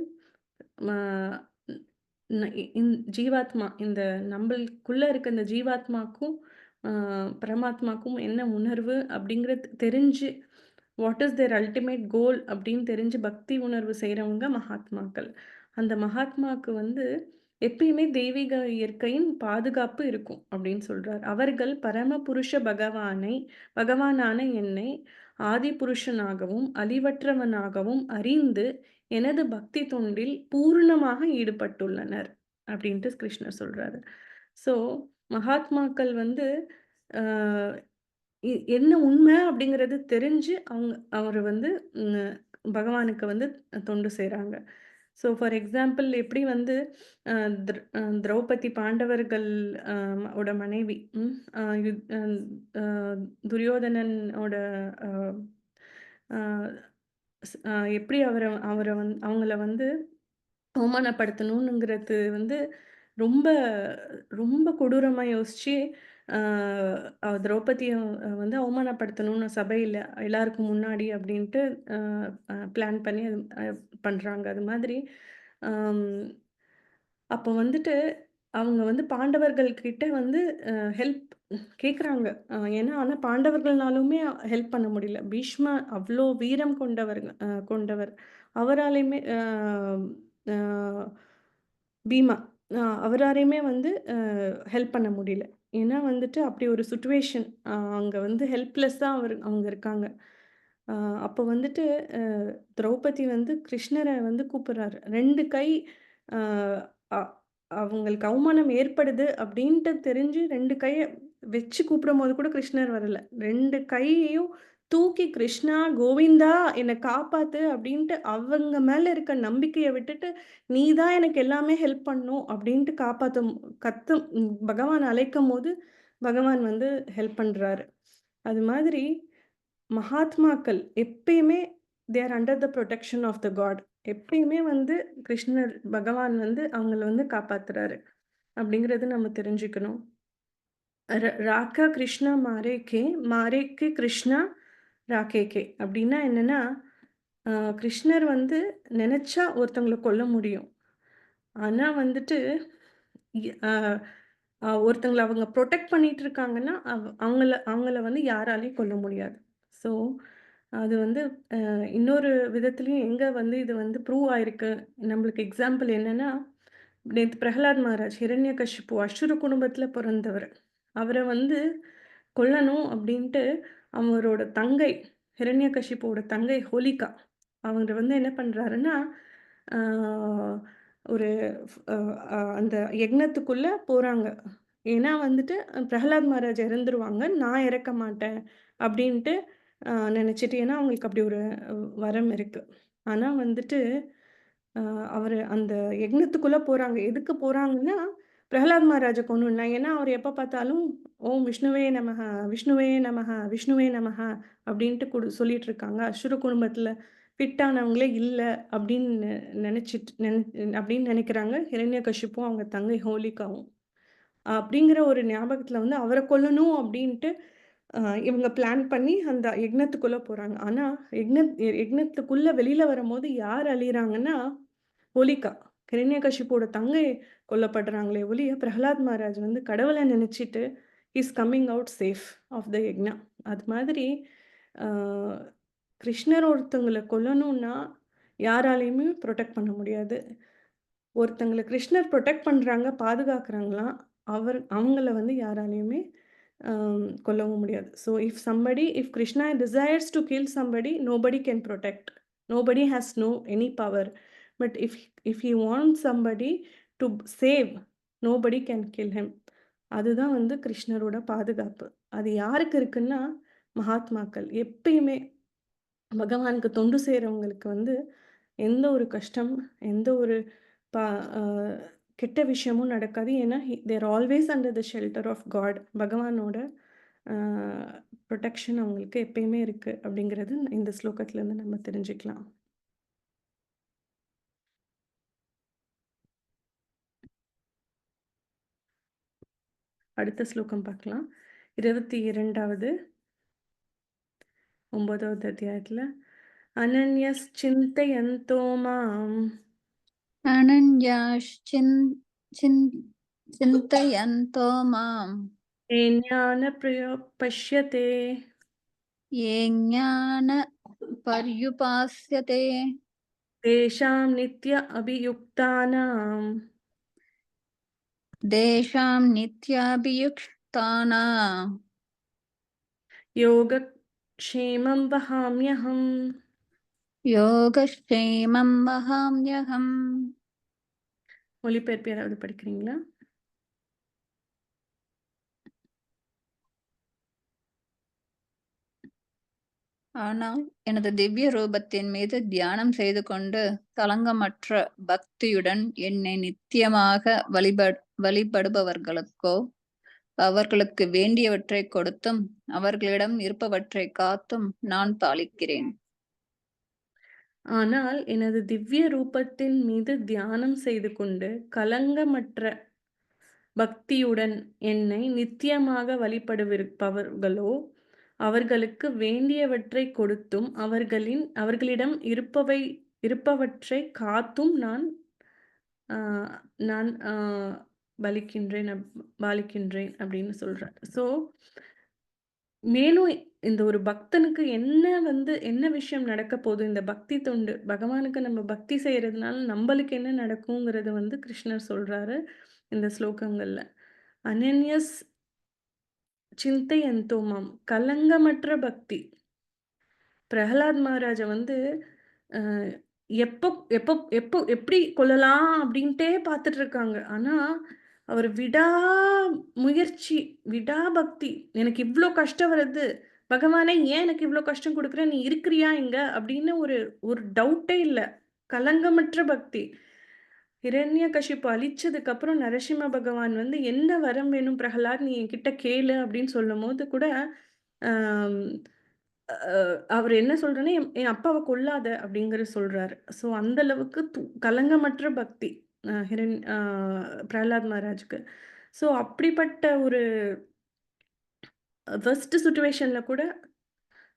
ஜீவாத்மா, இந்த நம்மளுக்குள்ள இருக்க இந்த ஜீவாத்மாக்கும் பரமாத்மாக்கும் என்ன உணர்வு அப்படிங்கிறது தெரிஞ்சு, what is their ultimate goal அப்படின்னு தெரிஞ்சு பக்தி உணர்வு செய்கிறவங்க மகாத்மாக்கள். அந்த மகாத்மாவுக்கு வந்து எப்பயுமே தெய்வீக இயற்கையின் பாதுகாப்பு இருக்கும் அப்படின்னு சொல்றார். அவர்கள் பரம புருஷ பகவானான என்னை ஆதி புருஷனாகவும் அழிவற்றவனாகவும் அறிந்து எனது பக்தி தொண்டில் பூர்ணமாக ஈடுபட்டுள்ளனர் அப்படின்ட்டு கிருஷ்ணர் சொல்றாரு. ஸோ மகாத்மாக்கள் வந்து என்ன உண்மை அப்படிங்கிறது தெரிஞ்சு அவர் வந்து பகவானுக்கு வந்து தொண்டு செய்கிறாங்க. ஸோ ஃபார் எக்ஸாம்பிள் எப்படி வந்து திரௌபதி பாண்டவர்கள் ஓட மனைவி, துரியோதனனோட எப்படி அவரை அவரை அவங்கள வந்து அவமானப்படுத்தணுங்கிறது வந்து ரொம்ப ரொம்ப கொடூரமாக யோசிச்சு திரௌபதியை வந்து அவமானப்படுத்தணும்னு சபையில் எல்லாருக்கும் முன்னாடி அப்படின்ட்டு பிளான் பண்ணி அது பண்ணுறாங்க. அது மாதிரி அப்போ வந்துட்டு அவங்க வந்து பாண்டவர்கள் கிட்ட வந்து ஹெல்ப் கேட்குறாங்க. ஏன்னா ஆனால் பாண்டவர்கள்னாலுமே ஹெல்ப் பண்ண முடியல. பீஷ்மா அவ்வளோ வீரம் கொண்டவர். அவராலையுமே பீமா அவராலையுமே வந்து ஹெல்ப் பண்ண முடியல. ஏன்னா வந்துட்டு அப்படி ஒரு சுச்சுவேஷன், அங்கே வந்து ஹெல்ப்லெஸ்ஸாக அவங்க இருக்காங்க. அப்போ வந்துட்டு திரௌபதி வந்து கிருஷ்ணரை வந்து கூப்பிடுறாரு. 2 கை அவங்களுக்கு அவமானம் ஏற்படுது அப்படின்ட்டு தெரிஞ்சு 2 கையை வச்சு கூப்பிடும்போது கூட கிருஷ்ணர் வரல. 2 கையையும் தூக்கி கிருஷ்ணா கோவிந்தா என்னை காப்பாத்து அப்படின்ட்டு அவங்க மேல இருக்க நம்பிக்கையை விட்டுட்டு, நீ தான் எனக்கு எல்லாமே ஹெல்ப் பண்ணும் அப்படின்ட்டு பகவான் அழைக்கும் போது பகவான் வந்து ஹெல்ப் பண்றாரு. அது மாதிரி மகாத்மாக்கள் எப்பயுமே they are under the protection of the God. எப்பயுமே வந்து கிருஷ்ணர் பகவான் வந்து அவங்கள வந்து காப்பாத்துறாரு அப்படிங்கிறது நம்ம தெரிஞ்சுக்கணும். ராக்கா கிருஷ்ணா மாரேக்கே கிருஷ்ணா ராகேகே அப்படின்னா என்னன்னா, கிருஷ்ணர் வந்து நினைச்சா ஒருத்தவங்களை கொல்ல முடியும். ஆனா வந்துட்டு ஒருத்தவங்களை அவங்க ப்ரொடெக்ட் பண்ணிட்டு இருக்காங்கன்னா அவங்கள வந்து யாராலையும் கொல்ல முடியாது. ஸோ அது வந்து இன்னொரு விதத்துலையும் எங்கே வந்து இது வந்து ப்ரூவ் ஆயிருக்கு நம்மளுக்கு எக்ஸாம்பிள் என்னன்னா, நேற்று பிரகலாத் மகாராஜ் ஹிரண்யகசிப்பு அசுர குடும்பத்தில் பிறந்தவர். அவரை வந்து கொல்லணும் அப்படின்ட்டு அவரோட தங்கை, ஹிரண்யகசிப்போட தங்கை ஹோலிகா, அவங்க வந்து என்ன பண்ணுறாருன்னா, ஒரு அந்த யக்னத்துக்குள்ளே போகிறாங்க. ஏன்னா வந்துட்டு பிரகலாத் மகாராஜ் இறந்துருவாங்க, நான் இறக்க மாட்டேன் அப்படின்ட்டு நினச்சிட்டு. ஏன்னா அவங்களுக்கு அப்படி ஒரு வரம் இருக்குது. ஆனால் வந்துட்டு அவர் அந்த யக்னத்துக்குள்ளே போகிறாங்க. எதுக்கு போகிறாங்கன்னா, பிரகலாத் மகாராஜை கொன்னுடலாம். ஏன்னா அவர் எப்போ பார்த்தாலும் ஓம் விஷ்ணுவே நமஹ விஷ்ணுவே நமஹ விஷ்ணுவே நமஹ அப்படின்ட்டு சொல்லிட்டு இருக்காங்க. அசுர குடும்பத்தில் ஃபிட்டானவங்களே இல்லை அப்படின்னு அப்படின்னு நினைக்கிறாங்க ஹிரண்யகசிப்பும் அவங்க தங்கை ஹோலிகாவும். அப்படிங்கிற ஒரு ஞாபகத்தில் வந்து அவரை கொல்லணும் அப்படின்ட்டு இவங்க பிளான் பண்ணி அந்த யக்னத்துக்குள்ளே போகிறாங்க. ஆனால் யக்னத்துக்குள்ளே வெளியில் வரும்போது யார் அழிகிறாங்கன்னா ஹோலிகா. கிரண்யகசிப்போட தங்கை கொல்லப்படுறாங்களே ஒழிய பிரகலாத் மகாராஜ் வந்து கடவுளை நினைச்சிட்டு is coming out safe of the யக்ஞா. அது மாதிரி ஆஹ், கிருஷ்ணர் ஒருத்தவங்களை கொல்லணும்னா யாராலையுமே ப்ரொடெக்ட் பண்ண முடியாது. ஒருத்தங்களை கிருஷ்ணர் ப்ரொடெக்ட் பண்ணுறாங்க, பாதுகாக்கிறாங்களாம், அவங்கள வந்து யாராலையுமே கொல்லவும் முடியாது. So if Krishna desires to kill somebody, nobody can protect, nobody has no any power. But if he want somebody to save, nobody can kill him. அதுதான் வந்து கிருஷ்ணரோட பாதுகாப்பு. அது யாருக்கு இருக்குன்னா மகாத்மாக்கள். எப்பயுமே பகவானுக்கு தொண்டு செய்கிறவங்களுக்கு வந்து எந்த ஒரு கஷ்டம், எந்த ஒரு பா அஹ், கெட்ட விஷயமும் நடக்காது. ஏன்னா there always under the shelter of God. பகவானோட ப்ரொடெக்ஷன் அவங்களுக்கு எப்பயுமே இருக்கு அப்படிங்கிறது இந்த ஸ்லோகத்திலேருந்து நம்ம தெரிஞ்சுக்கலாம். அடுத்த ஸ்லோகம் பார்க்கலாம். 22வது 9வது அத்தியாயத்தில் அனன்யஸ்சிந்தயந்தோ மாம் चिन्तयन्तो मां ये ஞானப்ரய ये ज्ञानपर्युपास्यते तेषां नित्य अभियुक्तानां तेषां नित्याभियुक्तानां योगक्षेमं वहाम्यहम्. योगक्षेमं वहाम्यहम्. மொழிபெயர்ப்பு யாராவது படிக்கிறீங்களா? ஆனால் எனது திவ்ய ரூபத்தின் மீது தியானம் செய்து கொண்டு கலங்கமற்ற பக்தியுடன் என்னை நித்தியமாக வழிபடுபவர்களுக்கோ அவர்களுக்கு வேண்டியவற்றை கொடுத்தும் அவர்களிடம் இருப்பவற்றை காத்தும் நான் பாலிக்கிறேன். ஆனால் எனது திவ்ய ரூபத்தின் மீது தியானம் செய்து கொண்டு கலங்கமற்ற பக்தியுடன் என்னை நித்தியமாக வழிபடுவிருப்பவர்களோ அவர்களுக்கு வேண்டியவற்றை கொடுத்தும் அவர்களிடம் இருப்பவற்றை காத்தும் நான் நான் பாலிக்கின்றேன் அப்படின்னு சொல்றார். ஸோ மேலும் இந்த ஒரு பக்தனுக்கு என்ன விஷயம் நடக்க போகுது, இந்த பக்தி தொண்டு பகவானுக்கு நம்ம பக்தி செய்யறதுனால நம்மளுக்கு என்ன நடக்குங்கிறத வந்து கிருஷ்ணர் சொல்றாரு இந்த ஸ்லோகங்கள்ல. அனன்யஸ் சிந்தையந்தோ மாம், கலங்கமற்ற பக்தி. பிரகலாத் மகாராஜா வந்து அஹ், எப்போ எப்போ எப்போ எப்படி கொல்லலாம் அப்படின்ட்டே பார்த்துட்டு இருக்காங்க. ஆனா அவர் முயற்சி, விடாபக்தி. எனக்கு இவ்வளோ கஷ்டம் வருது, பகவானே ஏன் எனக்கு இவ்வளோ கஷ்டம் கொடுக்குற, நீ இருக்கிறியா இங்க அப்படின்னு ஒரு ஒரு டவுட்டே இல்லை. கலங்கமற்ற பக்தி. ஹிரண்யகசிப்பு அழிச்சதுக்கு அப்புறம் நரசிம்ம பகவான் வந்து என்ன வரம் வேணும் பிரகலாத், நீ என்கிட்ட கேளு அப்படின்னு சொல்லும் போது கூட ஆம், அவர் என்ன சொல்றேன்னா என் அப்பாவை கொல்லாத அப்படிங்கிற சொல்றாரு. ஸோ அந்த அளவுக்கு கலங்கமற்ற பக்தி பிரகலாத் மகாராஜுக்கு. ஸோ அப்படிப்பட்ட ஒரு ஃபர்ஸ்ட் சுச்சுவேஷன்ல கூட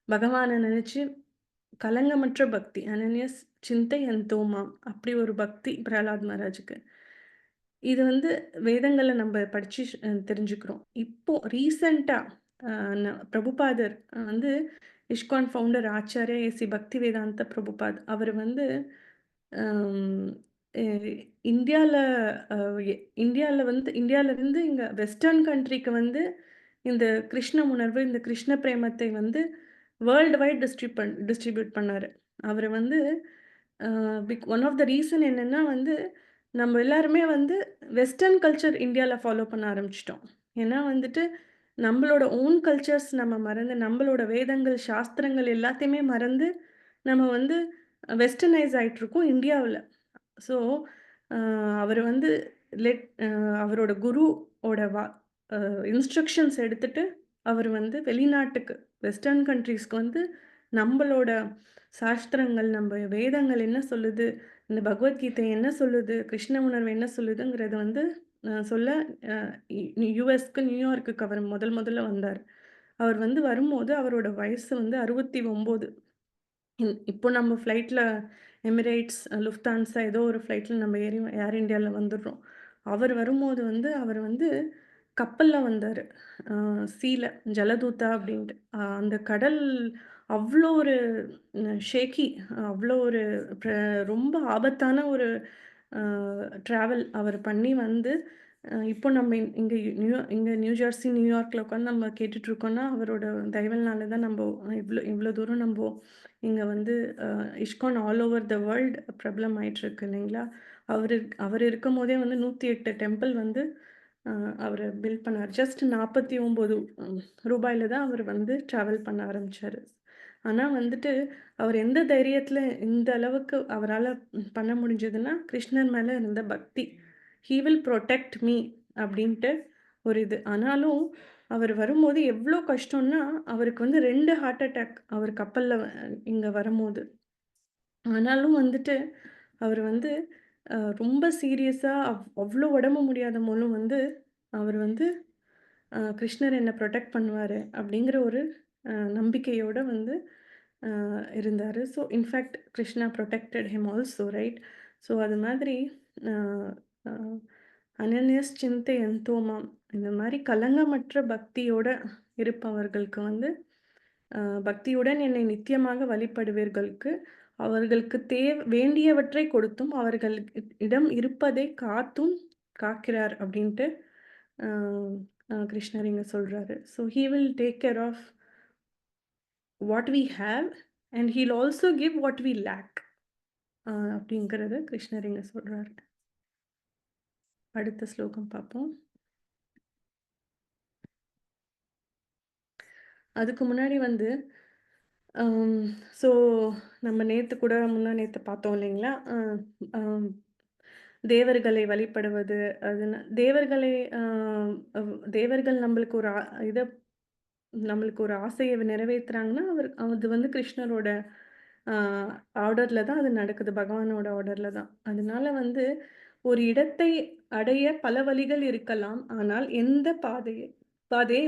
பகவானை நினைச்சு கலங்கமற்ற பக்தி, அனன்யஸ் சிந்தை அந்தோமாம், அப்படி ஒரு பக்தி பிரகலாத் மகாராஜுக்கு. இது வந்து வேதங்கள்ல நம்ம படிச்சு தெரிஞ்சுக்கிறோம். இப்போ ரீசெண்டா பிரபுபாதர் வந்து இஸ்கான் ஃபவுண்டர் ஆச்சார்யா ஏசி பக்தி வேதாந்த பிரபுபாத் அவர் வந்து இந்தியாவில் வந்து இங்கே வெஸ்டர்ன் கண்ட்ரிக்கு வந்து இந்த கிருஷ்ண உணர்வு, இந்த கிருஷ்ண பிரேமத்தை வந்து வேர்ல்டு வைட் டிஸ்ட்ரிபியூட் பண்ணார். அவர் வந்து ஒன் ஆஃப் த ரீசன் என்னென்னா வந்து நம்ம எல்லாருமே வந்து வெஸ்டர்ன் கல்ச்சர் இந்தியாவில் ஃபாலோ பண்ண ஆரம்பிச்சிட்டோம். ஏன்னா வந்துட்டு நம்மளோட ஓன் கல்ச்சர்ஸ் நம்ம மறந்து, நம்மளோட வேதங்கள் சாஸ்திரங்கள் எல்லாத்தையுமே மறந்து நம்ம வந்து வெஸ்டர்னைஸ் ஆகிட்ருக்கோம் இந்தியாவில். ஸோ அவர் வந்து அவரோட குருவோட இன்ஸ்ட்ரக்ஷன்ஸ் எடுத்துட்டு அவர் வந்து வெளிநாட்டுக்கு வெஸ்டர்ன் கண்ட்ரீஸ்க்கு வந்து நம்மளோட சாஸ்திரங்கள், நம்ம வேதங்கள் என்ன சொல்லுது, இந்த பகவத்கீதை என்ன சொல்லுது, கிருஷ்ண உணர்வு என்ன சொல்லுதுங்கிறத வந்து சொல்ல யூஎஸ்க்கு நியூயார்க்குக்கு அவர் முதல்ல வந்தார். அவர் வந்து வரும்போது அவரோட வயசு வந்து 69. இப்போ நம்ம ஃப்ளைட்ல எமிரேட்ஸ், லுஃப்தான்ஸா ஏதோ ஒரு ஃப்ளைட்ல நம்ம ஏறி ஏர் இந்தியால வந்துடுறோம். அவர் வரும்போது வந்து அவர் வந்து கப்பல்ல வந்தாரு. அ சீல ஜலதூதா அப்படின்ட்டு. அந்த கடல் அவ்ளோ ஒரு ஷேக்கி அவ்ளோ ஒரு பிர ரொம்ப ஆபத்தான ஒரு அ ட்ராவல் அவர் பண்ணி வந்து, இப்போ நம்ம இங்க நியூ ஜெர்சி, நியூயார்க்ல உட்காந்து நம்ம கேட்டுட்ருக்கோம்னா, அவரோட தயவுனால தான் நம்போ இவ்ளோ இவ்ளோ தூரம் நம்போ இங்க வந்து ISKCON all over the world பிரபலம் ஆயிட்டுருக்கு இல்லைங்களா? அவரு அவரு இருக்கும்போதே வந்து 108 டெம்பிள் வந்து அ அவரு பில்ட் பண்ணாரு. ஜஸ்ட் 49 ரூபாயில தான் அவரு வந்து ட்ராவல் பண்ண ஆரம்பிச்சாரு. ஆனா வந்துட்டு, அவர் எந்த தைரியத்துல இந்த அளவுக்கு அவரால பண்ண முடிஞ்சதுன்னா, கிருஷ்ணர் மேல இருந்த பக்தி. "ஹி வில் புரொடெக்ட் மீ" அப்படின்ட்டு ஒரு இது. ஆனாலும் அவர் வரும்போது எவ்ளோ கஷ்டம்னா, அவருக்கு வந்து 2 ஹார்ட் அட்டாக் அவர் கப்பல்ல இங்க வரும்போது. ஆனாலும் வந்துட்டு, அவரு வந்து ரொம்ப சீரியஸா அவ்ளோ உடம்பு முடியாத போலும் வந்து, அவர் வந்து கிருஷ்ணர் என்ன புரொடெக்ட் பண்ணுவாரு அப்படிங்கிற ஒரு நம்பிக்கையோட வந்து இருந்தாரு. So in fact Krishna protected him also right. So அது மாதிரி அ அ அனன்யஸ் சிந்தை எந்தோமாம் இந்த மாரி கலங்கமற்ற பக்தியோட இருப்பவர்களுக்கு வந்து பக்தியுடன் என்னை நித்தியமாக வழிபடுவீர்களுக்கு அவர்களுக்கு வேண்டியவற்றை கொடுத்தும் அவர்கள் இடம் இருப்பதை காத்தும் காக்கிறார் அப்படின்ட்டு கிருஷ்ணர் இங்க சொல்றாரு. So he will take care of what we have and heal also give what we lack அப்படிங்கிறத கிருஷ்ணர் இங்க சொல்றாரு. அடுத்த ஸ்லோகம் பார்ப்போம். அதுக்கு முன்னாடி வந்து ஸோ நம்ம நேத்து கூட முந்தா நேத்து பார்த்தோம் இல்லைங்களா? அம் தேவர்களை வழிபடுவது, தேவர்களை தேவர்கள் நம்மளுக்கு ஒரு இத நம்மளுக்கு ஒரு ஆசைய நிறைவேத்துறாங்கன்னா, அது வந்து கிருஷ்ணரோட ஆ ஆர்டர்ல தான் அது நடக்குது. பகவானோட ஆர்டர்ல தான். அதனால வந்து ஒரு இடத்தை அடைய பல வழிகள் இருக்கலாம். ஆனால் எந்த பாதை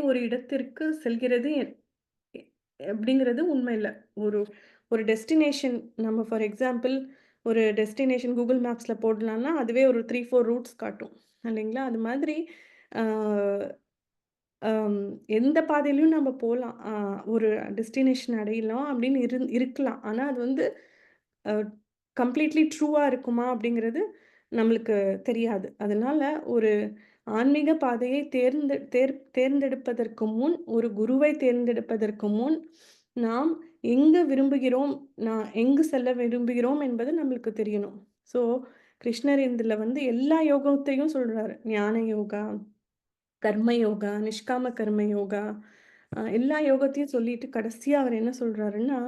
ஒரு இடத்திற்கு செல்கிறது எ அப்படிங்கிறது உண்மை இல்ல. ஒரு ஒரு டெஸ்டினேஷன் நம்ம ஃபார் எக்ஸாம்பிள் ஒரு டெஸ்டினேஷன் Google மேப்ஸ்ல போடலான்னா, அதுவே ஒரு 3, 4 ரூட்ஸ் காட்டும். இல்லைங்களா? அது மாதிரி ஆ அம் எந்த பாதையிலயும் நம்ம போலாம். ஒரு டெஸ்டினேஷன் அடையலாம் அப்படின்னு இருக்கலாம். ஆனா அது வந்து அ கம்ப்ளீட்லி ட்ரூவா இருக்குமா அப்படிங்கிறது நம்மளுக்கு தெரியாது. அதனால ஒரு ஆன்மீக பாதையை தேர்ந்தெடுப்பதற்கு முன், ஒரு குருவை தேர்ந்தெடுப்பதற்கு முன், நாம் எங்க விரும்புகிறோம், நான் எங்கு செல்ல விரும்புகிறோம் என்பது நம்மளுக்கு தெரியணும். ஸோ கிருஷ்ணர் இதுல வந்து எல்லா யோகத்தையும் சொல்றாரு. ஞான யோகா, கர்ம யோகா, நிஷ்காம கர்ம யோகா, எல்லா யோகத்தையும் சொல்லிட்டு கடைசியா அவர் என்ன சொல்றாருன்னா,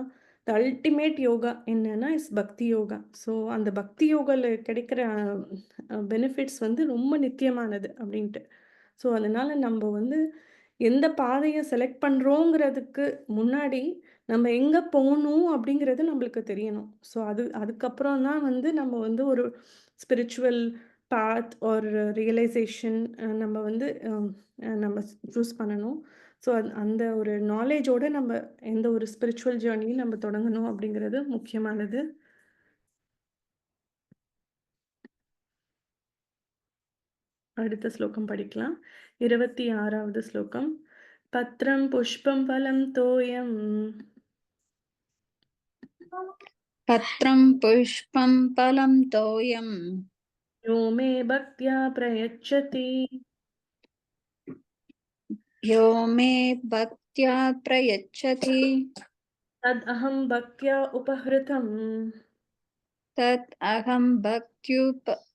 த அல்டிமேட் யோகா என்னன்னா பக்தி யோகா. ஸோ அந்த பக்தி யோகால கிடைக்கிற பெனிஃபிட்ஸ் வந்து ரொம்ப நித்தியமானது அப்படின்ட்டு. ஸோ அதனால நம்ப வந்து எந்த பாதைய செலக்ட் பண்றோங்கிறதுக்கு முன்னாடி, நம்ம எங்க போணும் அப்படிங்கிறது நம்மளுக்கு தெரியணும். ஸோ அதுக்கப்புறம் தான் வந்து நம்ம வந்து ஒரு ஸ்பிரிச்சுவல் பாத் ஆர் ரியலைசேஷன் நம்ம வந்து நம்ம சூஸ் பண்ணணும். ஸோ அந்த ஒரு நாலேஜோட நம்ம எந்த ஒரு ஸ்பிரிச்சுவல் ஜேர்னியும் நம்ம தொடங்கணும் அப்படிங்கிறது முக்கியமானது. அடுத்த ஸ்லோகம் படிக்கலாம். 26வது ஸ்லோகம். பத்ரம் புஷ்பம் பலம் தோயம் पत्रं पुष्पं फलं तोयं यो मे भक्त्या प्रयच्छति यो मे भक्त्या प्रयच्छति तदहं भक्त्या उपहृतम् तत् अहं भक्त्युपहृतम्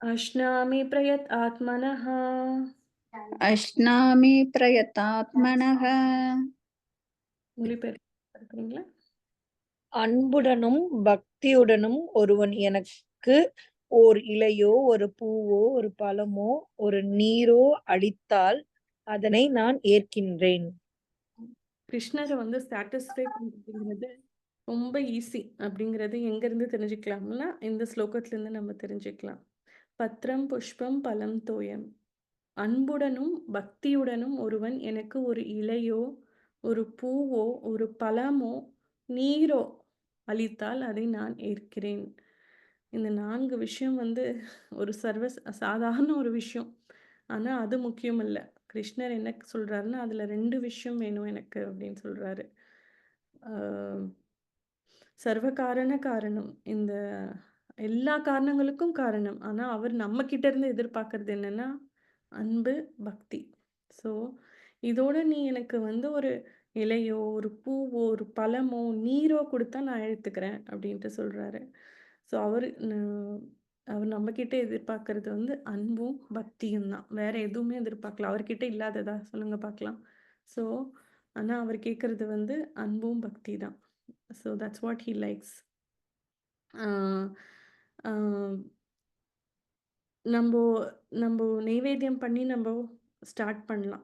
अश्नामि प्रयत आत्मनः. अश्नामि प्रयतात्मनः. மொழிபெயர்க்கிறீங்களா? அன்புடனும் பக்தியுடனும் ஒருவன் எனக்கு ஓர் இலையோ, ஒரு பூவோ, ஒரு பழமோ, ஒரு நீரோ அளித்தால் அதனை நான் ஏற்கின்றேன். கிருஷ்ணரை வந்து சாட்டிஸ்ஃபை பண்றதுங்கிறது ரொம்ப ஈஸி அப்படிங்கிறது எங்கேருந்து தெரிஞ்சுக்கலாம்னா இந்த ஸ்லோகத்திலேருந்து நம்ம தெரிஞ்சுக்கலாம். பத்ரம் புஷ்பம் பலம் தோயம். அன்புடனும் பக்தியுடனும் ஒருவன் எனக்கு ஒரு இலையோ ஒரு பூவோ ஒரு பழமோ நீரோ அளித்தால் அதை நான் ஏற்கிறேன். இந்த 4 விஷயம் வந்து ஒரு சாதாரண ஒரு விஷயம். ஆனா அது முக்கியம் இல்ல. கிருஷ்ணர் என்ன சொல்றாருன்னா, அதுல 2 விஷயம் வேணும் எனக்கு அப்படின்னு சொல்றாரு. ஆ சர்வ காரண காரணம். இந்த எல்லா காரணங்களுக்கும் காரணம். ஆனா அவர் நம்மகிட்ட இருந்து எதிர்பார்க்கிறது என்னன்னா, அன்பு, பக்தி. ஸோ இதோட நீ எனக்கு வந்து ஒரு இலையோ, ஒரு பூவோ, ஒரு பழமோ, நீரோ குடுத்தா நான் எடுத்துக்கிறேன் அப்படின்ட்டு சொல்றாரு. ஸோ அவர் நம்மகிட்ட எதிர்பார்க்கிறது வந்து அன்பும், பக்தியும் தான். வேற எதுவுமே எதிர்பார்க்கல. அவர்கிட்ட இல்லாததா? சொல்லுங்க பார்க்கலாம். ஸோ ஆனா அவர் கேட்கறது வந்து அன்பும், பக்தி தான். So that's what he likes. ஆ ஆ நம்போ நம்போ நெய்வேத்தியம் பண்ணி நம்போ ஸ்டார்ட் பண்ணலாம்.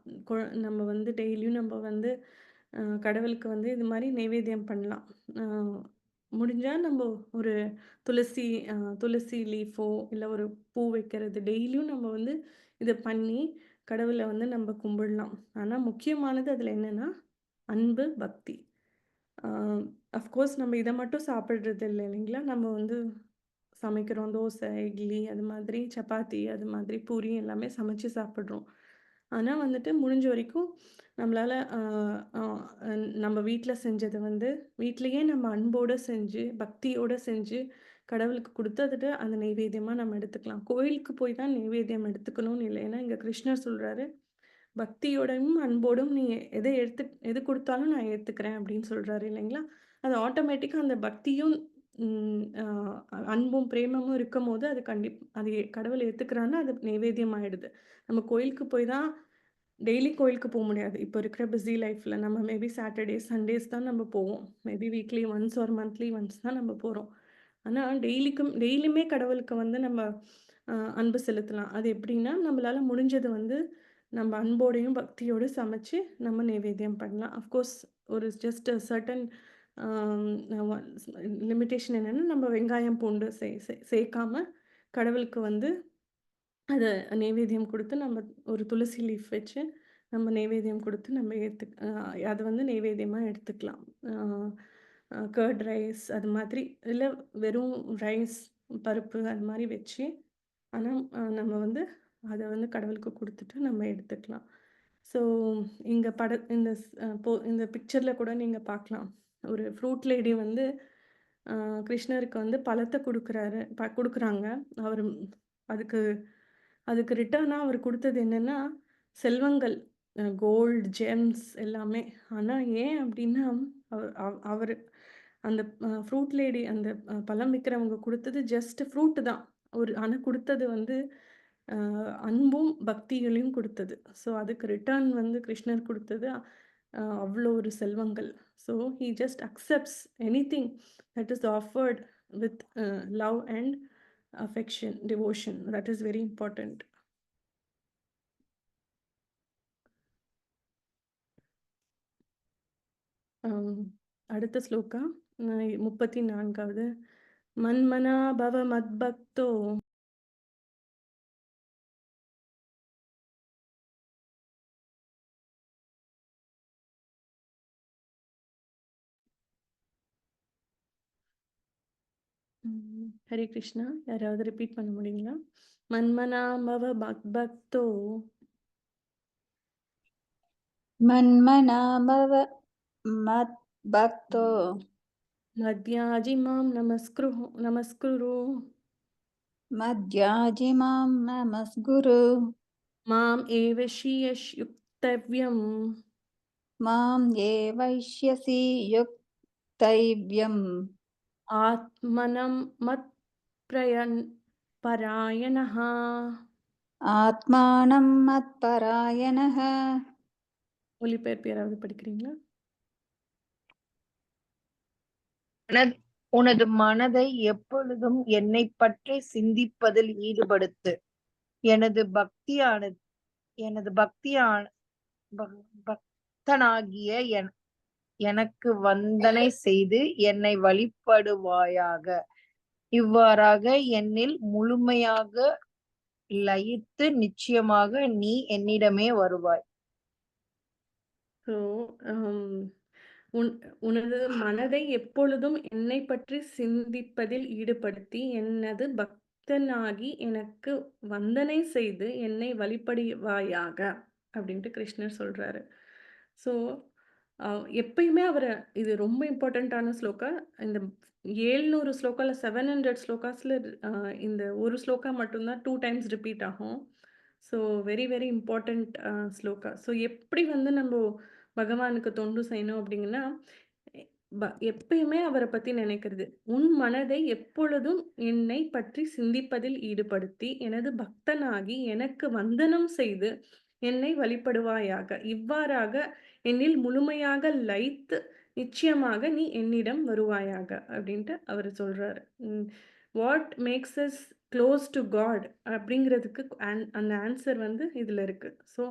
நம்ம வந்து டெய்லியும் நம்ப வந்து கடவுளுக்கு வந்து இது மாரி நெய்வேத்தியம் பண்ணலாம். அ முடிஞ்சா நம்ப ஒரு துளசி துளசி லீஃபோ, இல்ல ஒரு பூ வைக்கிறது டெய்லியும் நம்ம வந்து இத பண்ணி கடவுள வந்து நம்ப கும்பிடலாம். ஆனா முக்கியமானது அதுல என்னன்னா, அன்பு, பக்தி. ஆ அஃப்கோர்ஸ் நம்ம இத மட்டும் சாப்பிடுறது இல்ல இல்லைங்களா? நம்ம வந்து சமைக்கிறோம். தோசை, இட்லி அது மாதிரி சப்பாத்தி, அது மாதிரி பூரி எல்லாமே சமைச்சு சாப்பிடுறோம். ஆனா வந்துட்டு முடிஞ்ச வரைக்கும் நம்மளால அ அ நம்ம வீட்ல செஞ்சத வந்து வீட்லயே நம்ம அன்போட செஞ்சு, பக்தியோட செஞ்சு கடவுளுக்கு குடுத்து அந்த நெய்வேத்தியமா நம்ம எடுத்துக்கலாம். கோயிலுக்கு போய் தான் நெய்வேத்தியம் எடுத்துக்கணும்னு இல்ல. ஏன்னா இங்க கிருஷ்ணர் சொல்றாரு, "பக்தியோடையும், அன்போடும் நீ எது குடுத்தாலும் நான் ஏத்துக்கிறேன்" அப்படின்னு சொல்றாரு இல்லைங்களா? அது ஆட்டோமேட்டிக்கா அந்த பக்தியும் ம் அ அன்பும், பிரேமமும் இருக்கும்போது அது கடவுள் ஏத்துக்கிறான்னா, அது நெய்வேத்தியம் ஆயிடுது. நம்ம கோயிலுக்கு போய் தான் டெய்லி கோயிலுக்கு முடியாது. இப்போ இருக்கிற பிஸி லைஃப்ல நம்ம மேபி சாட்டர்டேஸ், சண்டேஸ் தான் நம்ம போவோம். Maybe weekly once R monthly once தான் நம்ம போறோம். ஆனா டெய்லியுமே கடவுளுக்கு வந்து நம்ம அன்பு செலுத்தலாம். அது எப்படின்னா, நம்மளால முடிஞ்சது வந்து நம்ம அன்போடையும், பக்தியோடும் சமைச்சு நம்ம நெய்வேத்தியம் பண்ணலாம். அஃப்கோர்ஸ் ஒரு ஜஸ்ட் அ சர்டன் லிமிட்டேஷன் என்னன்னா, நம்ம வெங்காயம், பூண்டு சேர்க்காம கடவுளுக்கு வந்து அத நெய்வேத்தியம் குடுத்து நம்ம ஒரு துளசி லீஃப் வச்சு நம்ம நெய்வேத்தியம் குடுத்து நம்ம அத வந்து நெய்வேத்தியமா எடுத்துக்கலாம். அ அ கர்ட் ரைஸ் அது மாதிரி இல்ல வெறும் ரைஸ், பருப்பு அது மாரி வச்சு, ஆனா நம்ம வந்து அத வந்து கடவுளுக்கு குடுத்துட்டு நம்ம எடுத்துக்கலாம். ஸோ இங்க இந்த ஸ் இந்த பிக்சர்ல கூட நீங்க பார்க்கலாம். ஒரு ஃப்ரூட் லேடி வந்து அ கிருஷ்ணருக்கு வந்து பழத்த குடுக்குறாங்க. அவரு அதுக்கு அதுக்கு ரிட்டர்னா அவர் குடுத்தது என்னன்னா, செல்வங்கள். கோல்ட், ஜெம்ஸ் எல்லாமே. ஆனா ஏன் அப்டின்னா, அவரு அந்த ஃப்ரூட் லேடி அந்த பழம் விக்கிறவங்க குடுத்தது ஜஸ்ட் ஃப்ரூட் தான். ஆனா குடுத்தது வந்து அ அன்பும், பக்திகளையும் குடுத்தது. ஸோ அதுக்கு ரிட்டர்ன் வந்து கிருஷ்ணர் குடுத்தது அவ்ளோ ஒரு செல்வங்கள். So he just accepts anything that is offered with love and affection, devotion. That is very important. அடுத்த ஸ்லோகா 34வது. மன்மனா பவ மத்பக்தோ ஹரே கிருஷ்ணா. யாராவது ரிப்பீட் பண்ண முடியுங்களா? மன்மனா பவ மத்பக்தோ மன்மனா பவ மத்பக்தோ மத்யாஜி மாம் நமஸ்குரு மத்யாஜிமாம் நமஸ்குரு மாம் ஏவ ஷீயஷ் யுக்தவ்யம் மாம் ஏவைஷ்யசி யுக்தைவ்யம் ஆத்மனம் மத் பராயணஹ. ஆத்மானம் மத்பராயணஹ. மொழிபெயர்ப்பு யாராவது படிக்கிறீங்களா? உனது மனதை எப்பொழுதும் என்னைப் பற்றி சிந்திப்பதில் ஈடுபடுத்து. எனது பக்தனாகிய எனக்கு வந்தனை செய்து என்னை வழிபடுவாயாக. இவ்வாறாக என்னில் முழுமையாக லயித்து நிச்சயமாக நீ என்னிடமே வருவாய். ஸோ உன் உனது மனதை எப்பொழுதும் என்னை பற்றி சிந்திப்பதில் ஈடுபடுத்தி எனது பக்தனாகி எனக்கு வந்தனை செய்து என்னை வழிபடுவாயாக அப்படின்ட்டு கிருஷ்ணர் சொல்றாரு. ஸோ எப்பயுமே அவரை, இது ரொம்ப இம்பார்ட்டண்ட்டான ஸ்லோகா. இந்த 700 ஸ்லோகால 700 ஸ்லோகாஸ்ல இந்த ஒரு ஸ்லோகா மட்டும்தான் 2 டைம்ஸ் ரிப்பீட் ஆகும். So very very important shloka. So எப்படி வந்து நம்ம பகவானுக்கு தொண்டு செய்யணும் அப்படிங்கன்னா, எ எப்பயுமே அவரை பத்தி நினைக்கிறது. உன் மனதை எப்பொழுதும் என்னை பற்றி சிந்திப்பதில் ஈடுபடுத்தி எனது பக்தனாகி எனக்கு வந்தனம் செய்து என்னை வழிபடுவாயாக. இவ்வாறாக என்னில் முழுமையாக லயித்து நிச்சயமாக நீ என்னிடம் வருவாயாக அப்படின்ட்டு அவர் சொல்றாரு. What makes us close to God அப்படிங்கிறதுக்கு அந்த ஆன்சர் வந்து இதுல இருக்கு. ஸோ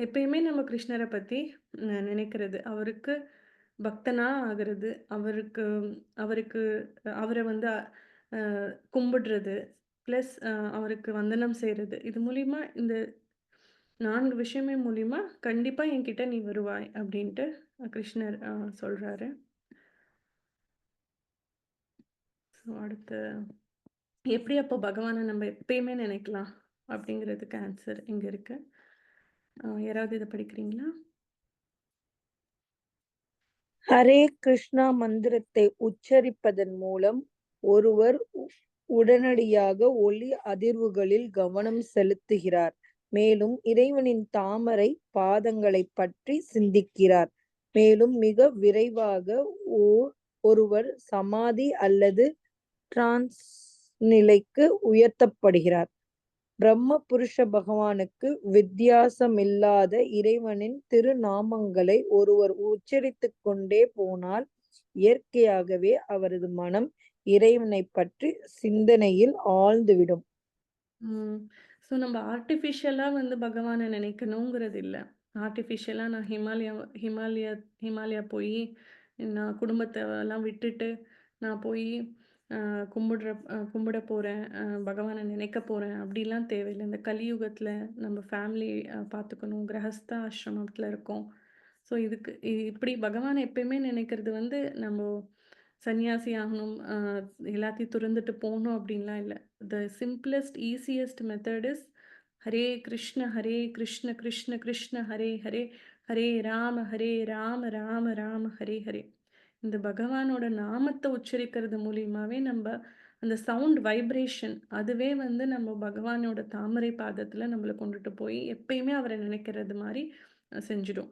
எப்பயுமே நம்ம கிருஷ்ணரை பத்தி நினைக்கிறது, அவருக்கு பக்தனா ஆகிறது, அவருக்கு அவருக்கு அவரை வந்து கும்பிடுறது, ப்ளஸ் அவருக்கு வந்தனம் செய்கிறது. இது மூலியமா, இந்த 4 விஷயமே மூலியமா கண்டிப்பா என்கிட்ட நீ வருவாய் அப்படின்ட்டு கிருஷ்ணர் சொல்றாரு. ஸோ அடுத்து எப்படி அப்போ பகவானை நம்ம எப்பயுமே நினைக்கலாம் அப்படிங்கிறதுக்கு ஆன்சர் இங்க இருக்கு. யாராவது இதை படிக்கிறீங்களா? ஹரே கிருஷ்ணா மந்திரத்தை உச்சரிப்பதன் மூலம் ஒருவர் உடனடியாக ஒலி அதிர்வுகளில் கவனம் செலுத்துகிறார். மேலும் இறைவனின் தாமரை பாதங்களை பற்றி சிந்திக்கிறார். மேலும் மிக விரைவாக ஒருவர் சமாதி அல்லது டிரான்ஸ் நிலைக்கு உயர்த்தப்படுகிறார். பிரம்ம புருஷ பகவானுக்கு வித்தியாசமில்லாத இறைவனின் திருநாமங்களை ஒருவர் உச்சரித்துக் கொண்டே போனால் இயற்கையாகவே அவரது மனம் இறைவனை பற்றி சிந்தனையில் ஆழ்ந்துவிடும். ஸோ நம்ம ஆர்டிஃபிஷியலா வந்து பகவானை நினைக்கணுங்கிறது இல்லை. ஆர்டிஃபிஷியலா நான் ஹிமாலயா போய் நான் குடும்பத்தை எல்லாம் விட்டுட்டு நான் போய் கும்பிட போறேன், பகவானை நினைக்க போறேன் அப்படிலாம் தேவையில்லை. இந்த கலியுகத்துல நம்ம ஃபேமிலி பார்த்துக்கணும், கிரகஸ்த ஆசிரமத்துல இருக்கோம். ஸோ இப்படி பகவானை எப்பயுமே நினைக்கிறது வந்து நம்ம சன்னியாசி ஆகணும், எல்லாத்தையும் துறந்துட்டு போகணும் அப்படின்லாம் இல்லை. த simplest easiest method is Hare Krishna Krishna Krishna Hare Hare, Hare Rama Rama Rama Hare Hare. இந்த பகவானோட நாமத்தை உச்சரிக்கிறது மூலியமாவே நம்ம அந்த சவுண்ட் வைப்ரேஷன் அதுவே வந்து நம்ம பகவானோட தாமரை பாதத்துல நம்மளை கொண்டுட்டு போய் எப்பயுமே அவரை நினைக்கிறது மாதிரி செஞ்சிடும்.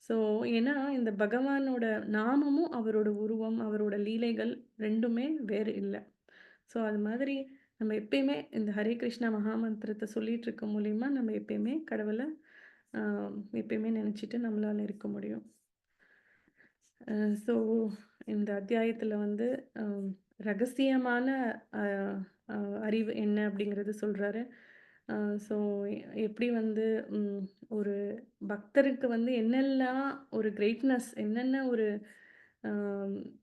ஸோ ஏன்னா இந்த பகவானோட நாமமும் அவரோட உருவம் அவரோட லீலைகள் ரெண்டுமே வேறு இல்லை. ஸோ அது மாதிரி நம்ம எப்பயுமே இந்த ஹரே கிருஷ்ணா மகாமந்திரத்தை சொல்லிட்டு இருக்க மூலியமா நம்ம எப்பயுமே கடவுளை எப்பயுமே நினைச்சிட்டு நம்மளால இருக்க முடியும். ஸோ இந்த அத்தியாயத்துல வந்து ரகசியமான அறிவு என்ன அப்படிங்கிறது சொல்றாரு. ஸோ எப்படி வந்து ஒரு பக்தருக்கு வந்து என்னெல்லாம் ஒரு கிரேட்னஸ், என்னென்ன ஒரு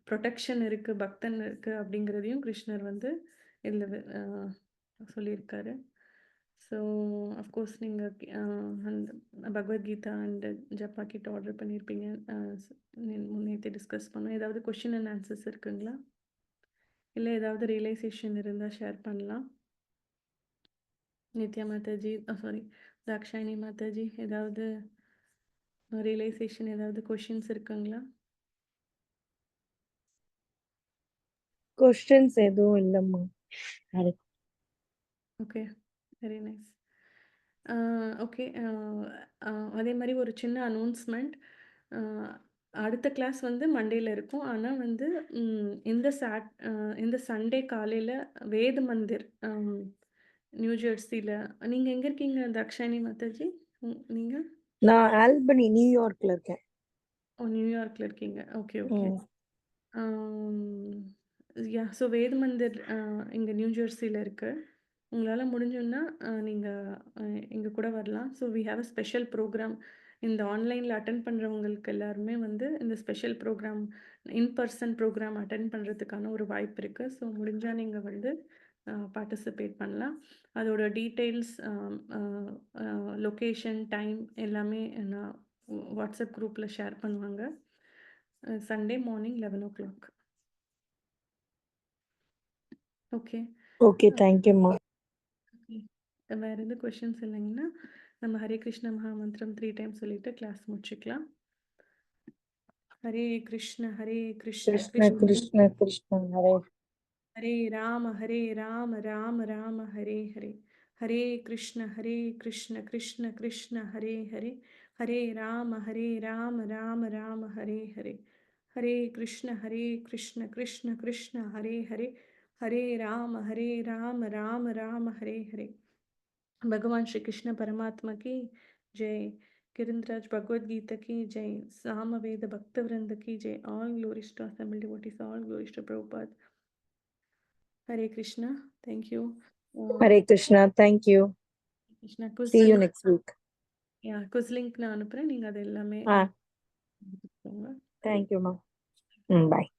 ப்ரொடெக்ஷன் இருக்கு பக்தனுக்கு அப்படிங்கிறதையும் கிருஷ்ணர் வந்து இதில் சொல்லியிருக்காரு. ஸோ அஃப்கோர்ஸ் நீங்கள் அந்த பகவத்கீதா அண்ட் ஜப்பா கிட்ட ஆர்டர் பண்ணியிருப்பீங்க, நேற்று டிஸ்கஸ் பண்ணோம். ஏதாவது கொஷின் அண்ட் ஆன்சர்ஸ் இருக்குங்களா? இல்லை ஏதாவது ரியலைசேஷன் இருந்தால் ஷேர் பண்ணலாம். நித்யா மாதாஜி, சாரி தாக்ஷாயினி மாதாஜி, ஏதாவது ரியலைசேஷன், ஏதாவது கொஷின்ஸ் இருக்குங்களா? கொஸ்டின்ஸ் எதுவும் இல்லைம்மா. Okay, very nice. ஓகே, அதே மாதிரி ஒரு சின்ன அனௌன்ஸ்மெண்ட். அடுத்த கிளாஸ் வந்து மண்டேல இருக்கும். ஆனால் வந்து இந்த சண்டே காலையில் வேத மந்திர், நியூ ஜெர்சியில். நீங்கள் எங்கே இருக்கீங்க தாக்ஷாயினி மாதாஜி? நீங்கள்? நான் ஆல்பனி, நியூயார்க்ல இருக்கேன். ஓ, நியூயார்க்கில் இருக்கீங்க. Okay okay. யா, ஸோ வேத மந்திர் இங்கே நியூ ஜெர்சியில் இருக்குது. உங்களால் முடிஞ்சுன்னா நீங்கள் எங்கள் கூட வரலாம். So we have a special program. இந்த ஆன்லைனில் அட்டன் பண்ணுறவங்களுக்கு எல்லாருமே வந்து இந்த special program, in person program attend பண்ணுறதுக்கான ஒரு வாய்ப்பு இருக்குது. ஸோ முடிஞ்சால் நீங்கள் வந்து பார்ட்டிசிபேட் பண்ணலாம். அதோட டீட்டெயில்ஸ், லொக்கேஷன், டைம் எல்லாமே நான் வாட்ஸ்அப் குரூப்பில் ஷேர் பண்ணுவாங்க. Sunday morning 11 o'clock. Okay. Okay, தேங்க்யூம்மா. வேற எதுவும் கொஷின்ஸ் இல்லைங்கன்னா நம்ம ஹரே கிருஷ்ண மகாமந்திரம் 3 டைம்ஸ் சொல்லிட்டு கிளாஸ் முடிச்சுக்கலாம். ஹரே கிருஷ்ண ஹரே கிருஷ்ண கிருஷ்ண கிருஷ்ண கிருஷ்ண கிருஷ்ண ஹரே ஹரே ராம ராம ராம ஹரே ஹரே. ஹரே கிருஷ்ண கிருஷ்ண கிருஷ்ண ஹரே ஹரே. ஹரே ராம ராம ராம ஹரே ஹரே. ஹரே கிருஷ்ண கிருஷ்ண கிருஷ்ண ஹரே ஹரே. ஹரே ராம ராம ராம ஹரே ஹரே. भगवान श्री कृष्ण परमात्मा की जय. किरंदराज भगवद गीता की जय. सामवेद भक्त वृंद की जय. All glories to assembled devotees, all glories to Prabhupada. Hare Krishna. Thank you. Hare Krishna, thank you. Krishna quiz See you link. next week. Yeah, quiz link நான் அனுப்புறேன். நீங்க அது எல்லாமே ஆ, எடுத்துக்கோங்க. தேங்க்யூம்மா. பாய்.